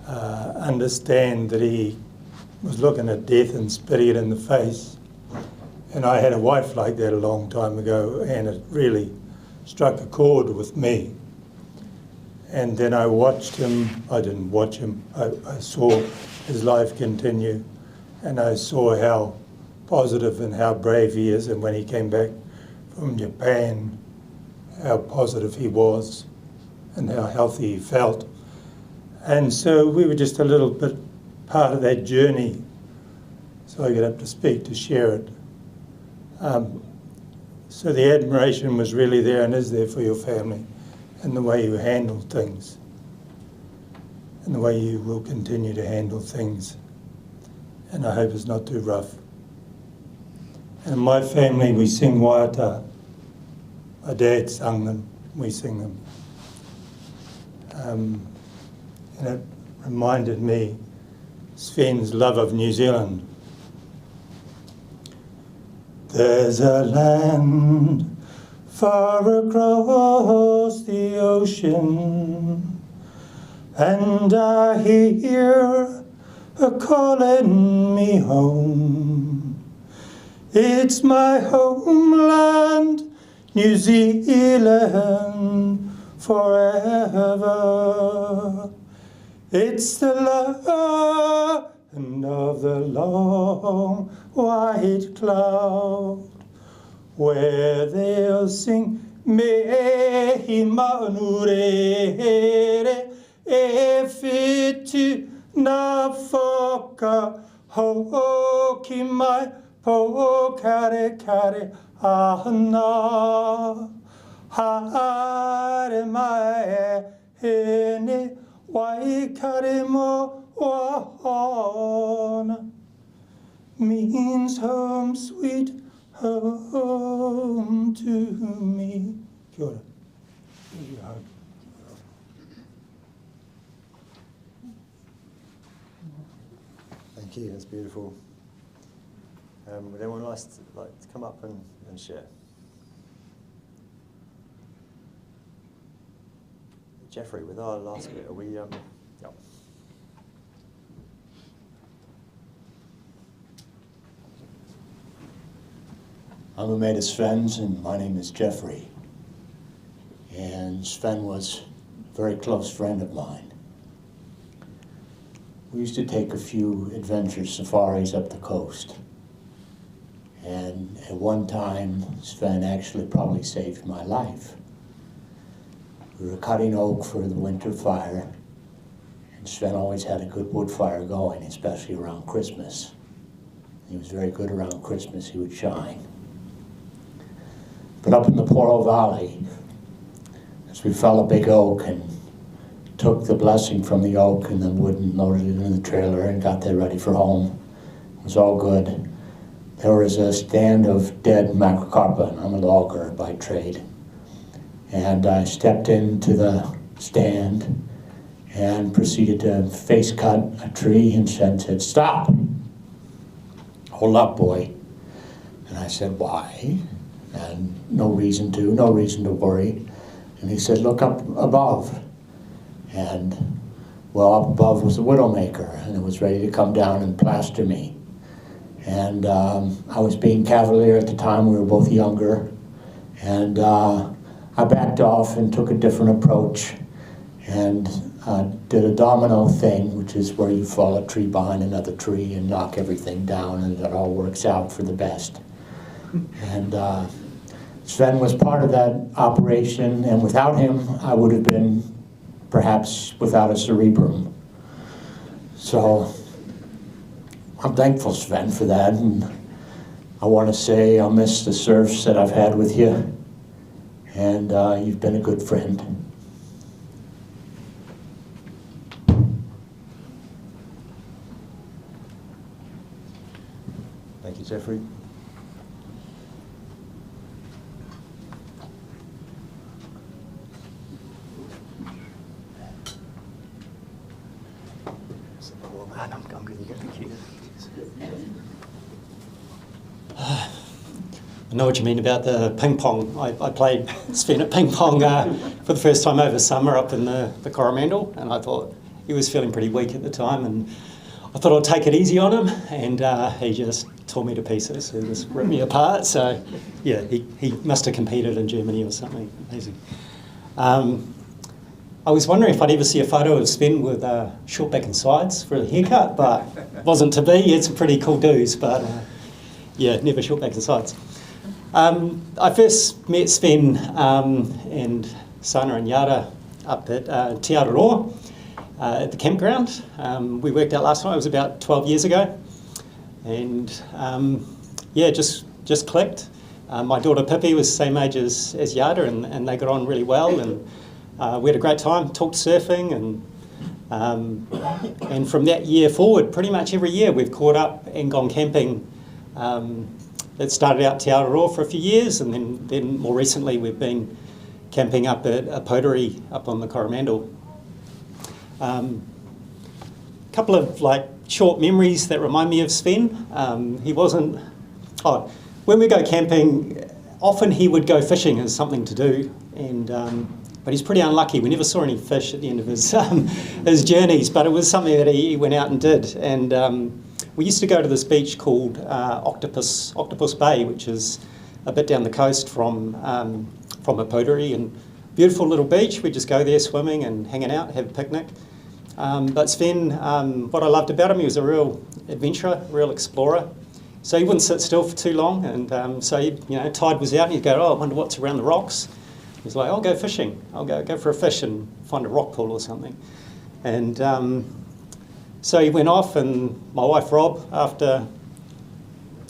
understand that he was looking at death and spitting it in the face. And I had a wife like that a long time ago, and it really struck a chord with me. And then I watched him, I didn't watch him, I saw his life continue, and I saw how positive and how brave he is, and when he came back from Japan, how positive he was and how healthy he felt. And so we were just a little bit part of that journey, so I got up to speak, to share it. So the admiration was really there and is there for your family, and the way you handle things, and the way you will continue to handle things. And I hope it's not too rough. And in my family, we sing waiata. My dad sung them, we sing them. And it reminded me Sven's love of New Zealand. There's a land far across the ocean, and I hear her calling me home. It's my homeland, New Zealand, forever. It's the land of the long white cloud, where they'll sing Mehi Maunurere e fitu na foka hoki mai po kare kare ahana hare mai hene wai kare mo wahana means home sweet home to me. Kia ora. Thank you, that's beautiful. Would anyone like to come up and share? Jeffrey, with our last bit, are we... yeah. I'm a mate of Sven's, and my name is Jeffrey. And Sven was a very close friend of mine. We used to take a few adventure safaris up the coast. And at one time, Sven actually probably saved my life. We were cutting oak for the winter fire, and Sven always had a good wood fire going, especially around Christmas. He was very good around Christmas, he would shine. But up in the Poro Valley, as we fell a big oak and took the blessing from the oak and the wood and loaded it in the trailer and got that ready for home, it was all good. There was a stand of dead macrocarpa. I'm a logger by trade. And I stepped into the stand and proceeded to face cut a tree, and Sven said, "Stop! Hold up, boy." And I said, "Why?" And no reason to worry. And he said, "Look up above." And well, up above was the Widowmaker, and it was ready to come down and plaster me. And I was being cavalier at the time, we were both younger. And I backed off and took a different approach. and did a domino thing, which is where you fall a tree behind another tree and knock everything down, and it all works out for the best. And Sven was part of that operation, and without him, I would have been perhaps without a cerebrum. So I'm thankful, Sven, for that, and I want to say I'll miss the surfs that I've had with you, and you've been a good friend. Thank you, Jeffrey. I'm good. You got the keys. I know what you mean about the ping pong. I played Sven at ping pong for the first time over summer up in the Coromandel, and I thought he was feeling pretty weak at the time, and I thought I'd take it easy on him, and he just tore me to pieces. He just ripped me apart. So yeah, he must have competed in Germany or something. Amazing. I was wondering if I'd ever see a photo of Sven with short back and sides for a haircut, but wasn't to be. He had some pretty cool do's, but yeah, never short back and sides. I first met Sven and Sanne and Jade up at Te Aroa at the campground. We worked out last night, it was about 12 years ago. And yeah, just clicked. My daughter Pippi was the same age as Jade, and they got on really well. And we had a great time, talked surfing, and from that year forward, pretty much every year we've caught up and gone camping. It started out Te Aroa for a few years, and then more recently we've been camping up at a pottery up on the Coromandel. A couple of short memories that remind me of Sven. He wasn't. Oh, when we go camping, often he would go fishing as something to do, and but he's pretty unlucky. We never saw any fish at the end of his journeys, but it was something that he went out and did. And we used to go to this beach called Octopus Bay, which is a bit down the coast from a pottery, and beautiful little beach. We just go there swimming and hanging out, have a picnic. But Sven, what I loved about him, he was a real adventurer, real explorer. So he wouldn't sit still for too long, and so tide was out, and he'd go, "Oh, I wonder what's around the rocks." He's like, "I'll go fishing. I'll go for a fish and find a rock pool or something." And so he went off, and my wife Rob, after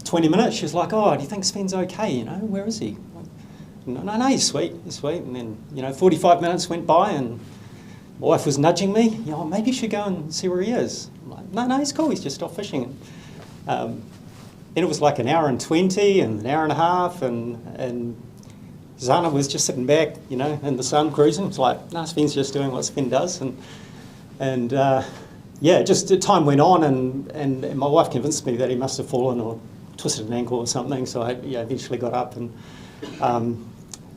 20 minutes, she was like, "Oh, do you think Sven's okay? Where is he?" No, he's sweet. And then 45 minutes went by, and my wife was nudging me. Maybe you should go and see where he is. I'm like, no, he's cool. He's just off fishing. And it was like an hour and 20, and an hour and a half, and Zana was just sitting back, in the sun cruising. It's like, no, Sven's just doing what Sven does, and yeah, just time went on, and my wife convinced me that he must have fallen or twisted an ankle or something. So I eventually got up and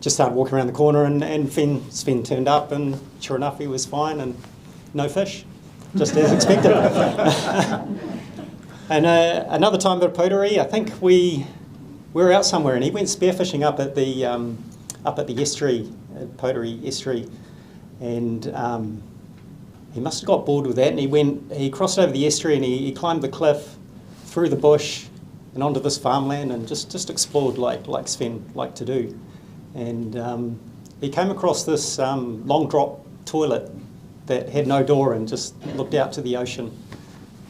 just started walking around the corner, and Sven turned up, and sure enough, he was fine, and no fish, just as expected. And another time at pottery, I think we were out somewhere, and he went spearfishing up at the estuary, pottery estuary, and he must have got bored with that, and he crossed over the estuary, and he climbed the cliff, through the bush, and onto this farmland, and just explored like Sven liked to do. And he came across this long drop toilet that had no door and just looked out to the ocean,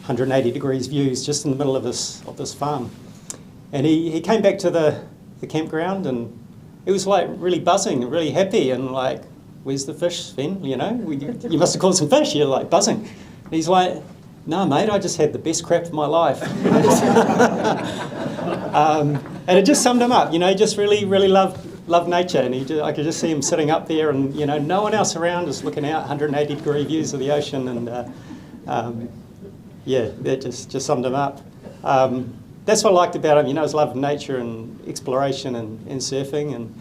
180 degrees views, just in the middle of this farm. And he came back to the campground, and it was really buzzing and really happy, and where's the fish, Sven? You must have caught some fish. You're buzzing. And he's like, no, mate, I just had the best crap of my life. And it just summed him up. He just really loved nature, and I could just see him sitting up there, and no one else around, just looking out, 180-degree views of the ocean, and yeah, that just summed him up. That's what I liked about him, his love of nature and exploration and surfing, and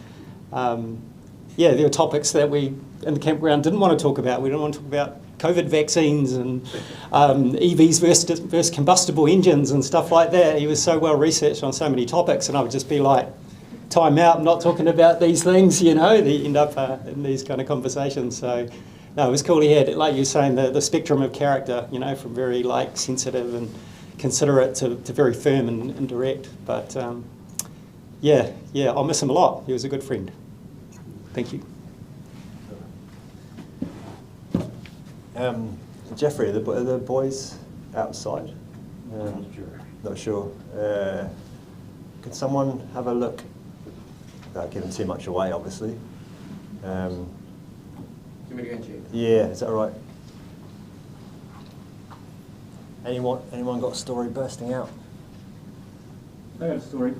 yeah, there were topics that we in the campground didn't want to talk about. We didn't want to talk about COVID vaccines and EVs versus combustible engines and stuff like that. He was so well researched on so many topics, and I would just be like, time out, I'm not talking about these things, you know, they end up in these kind of conversations. So, no, it was cool. He had, like you were saying, the spectrum of character, you know, from very like sensitive and considerate to very firm and direct. But yeah, I'll miss him a lot. He was a good friend. Thank you. Jeffrey, are the boys outside? Not sure. Could someone have a look? Without giving too much away, obviously. Do you want me to go and check? Yeah, is that all right? Anyone got a story bursting out? I got a story.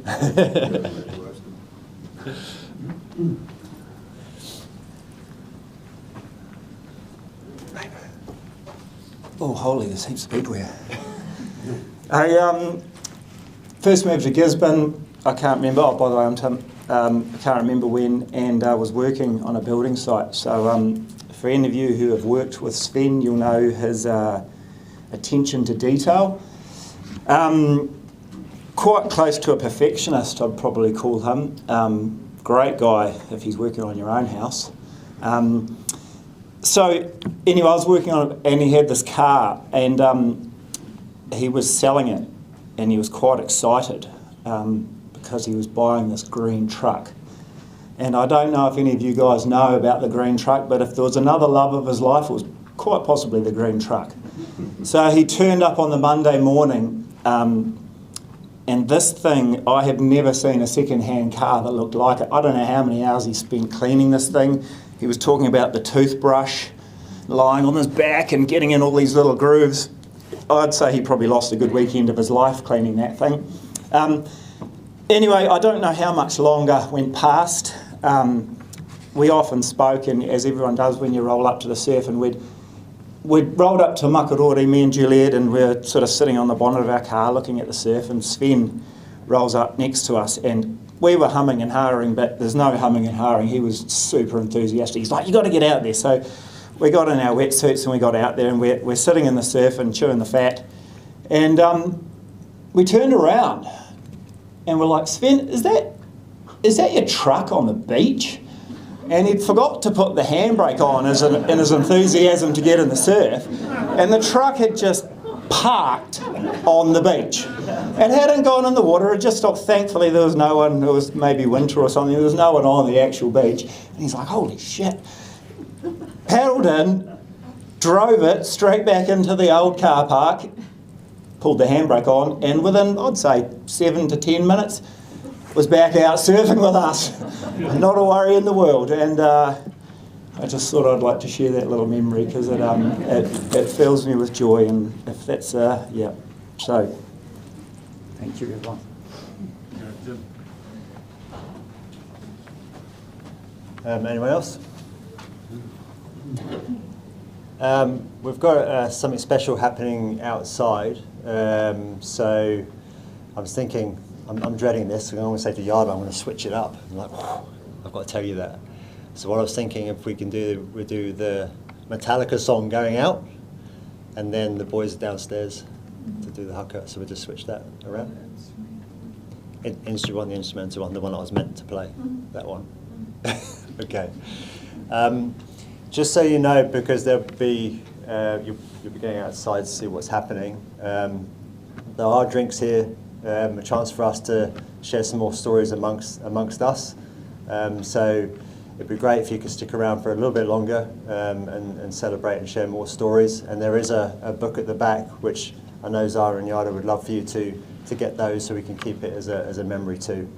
Oh, holy, there's heaps of people here. I first moved to Gisborne, I can't remember, oh, by the way, I'm Tim, I can't remember when, and I was working on a building site. So for any of you who have worked with Sven, you'll know his attention to detail. Quite close to a perfectionist, I'd probably call him. Great guy if he's working on your own house. So anyway, I was working on it, and he had this car, and he was selling it, and he was quite excited because he was buying this green truck. And I don't know if any of you guys know about the green truck, but if there was another love of his life, it was quite possibly the green truck. So he turned up on the Monday morning, and this thing, I have never seen a second-hand car that looked like it. I don't know how many hours he spent cleaning this thing. He was talking about the toothbrush lying on his back and getting in all these little grooves. I'd say he probably lost a good weekend of his life cleaning that thing. Anyway, I don't know how much longer went past. We often spoke, and as everyone does when you roll up to the surf, and we'd rolled up to Makarori, me and Juliet, and we're sort of sitting on the bonnet of our car looking at the surf, and Sven rolls up next to us, and we were humming and hawing, but there's no humming and hawing. He was super enthusiastic. He's like, you got to get out there. So we got in our wetsuits and we got out there, and we're sitting in the surf and chewing the fat. And we turned around and we're like, Sven, is that your truck on the beach? And he'd forgot to put the handbrake on in his enthusiasm to get in the surf. And the truck had just parked on the beach. It hadn't gone in the water, it just stopped. Thankfully there was no one, it was maybe winter or something, there was no one on the actual beach. And he's like, holy shit. Paddled in, drove it straight back into the old car park, pulled the handbrake on, and within, I'd say, 7 to 10 minutes, was back out surfing with us. Not a worry in the world. And I just thought I'd like to share that little memory because it fills me with joy, and if that's, yeah. So, thank you everyone. Anyone else? We've got something special happening outside. So I was thinking, I'm dreading this. I'm going to say to Yada, I'm going to switch it up. I'm like, I've got to tell you that. So what I was thinking, if we can do, we do the Metallica song Going Out, and then the boys are downstairs to do the hooker. So we'll just switch that around. The instrumental one, the one I was meant to play, that one. Okay. Just so you know, because there'll be, you'll be going outside to see what's happening. There are drinks here, a chance for us to share some more stories amongst us. So it'd be great if you could stick around for a little bit longer and celebrate and share more stories. And there is a book at the back, which I know Zara and Yada would love for you to get those, so we can keep it as a memory too.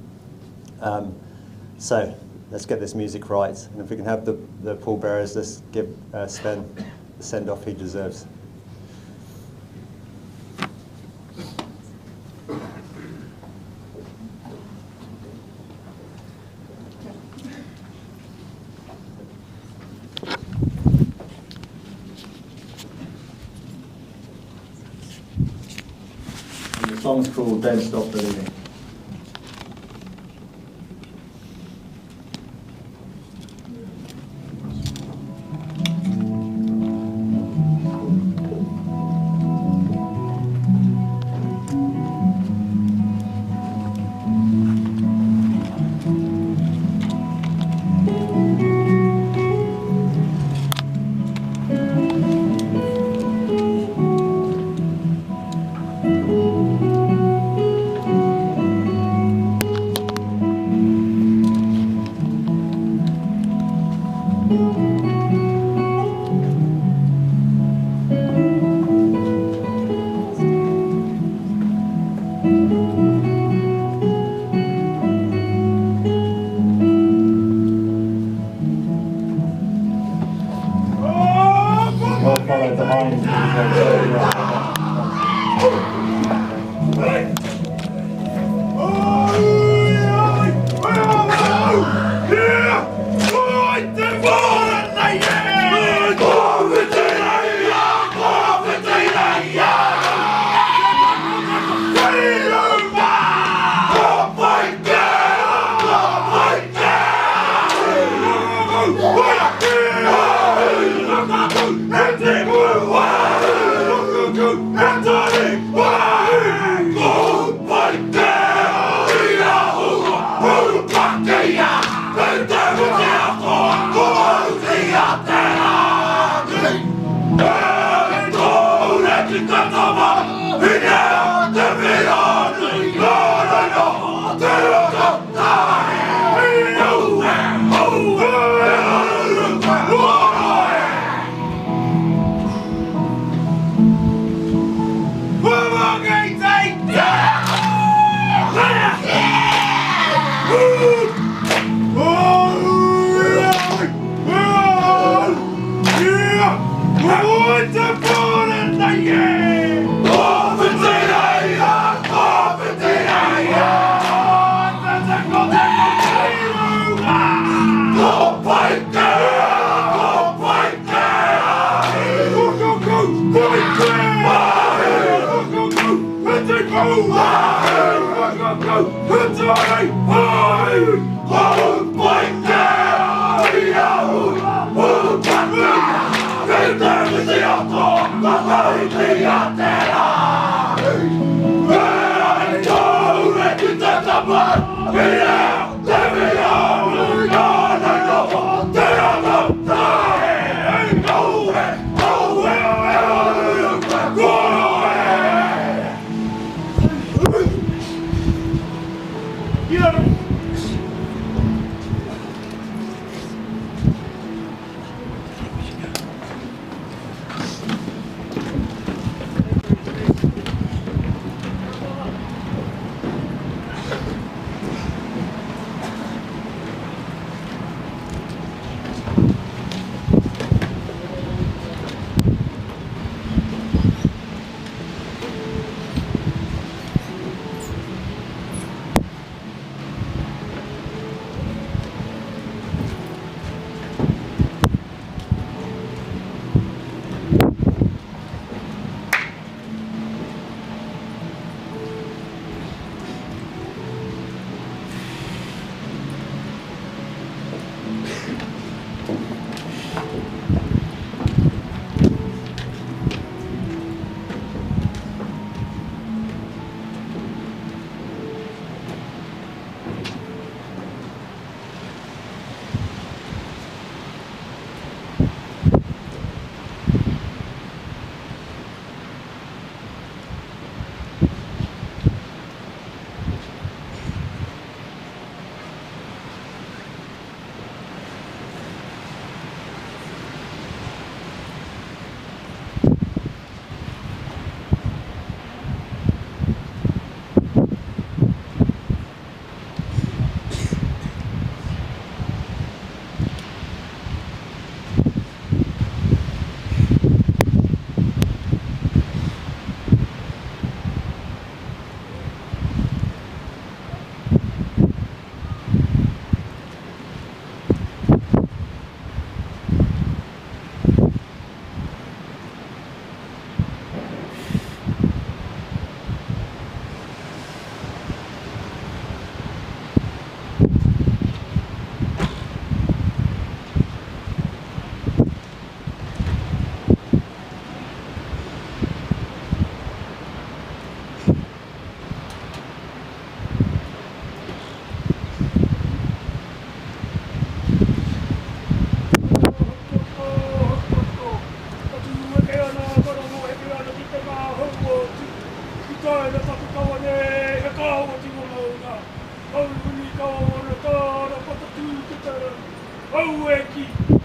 So let's get this music right, and if we can have the pallbearers, let's give Sven the send-off he deserves. And the song's called Don't Stop Believing.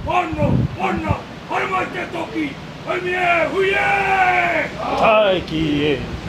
Ono, ona, harma te toki, ai mie, huie! Taiki e.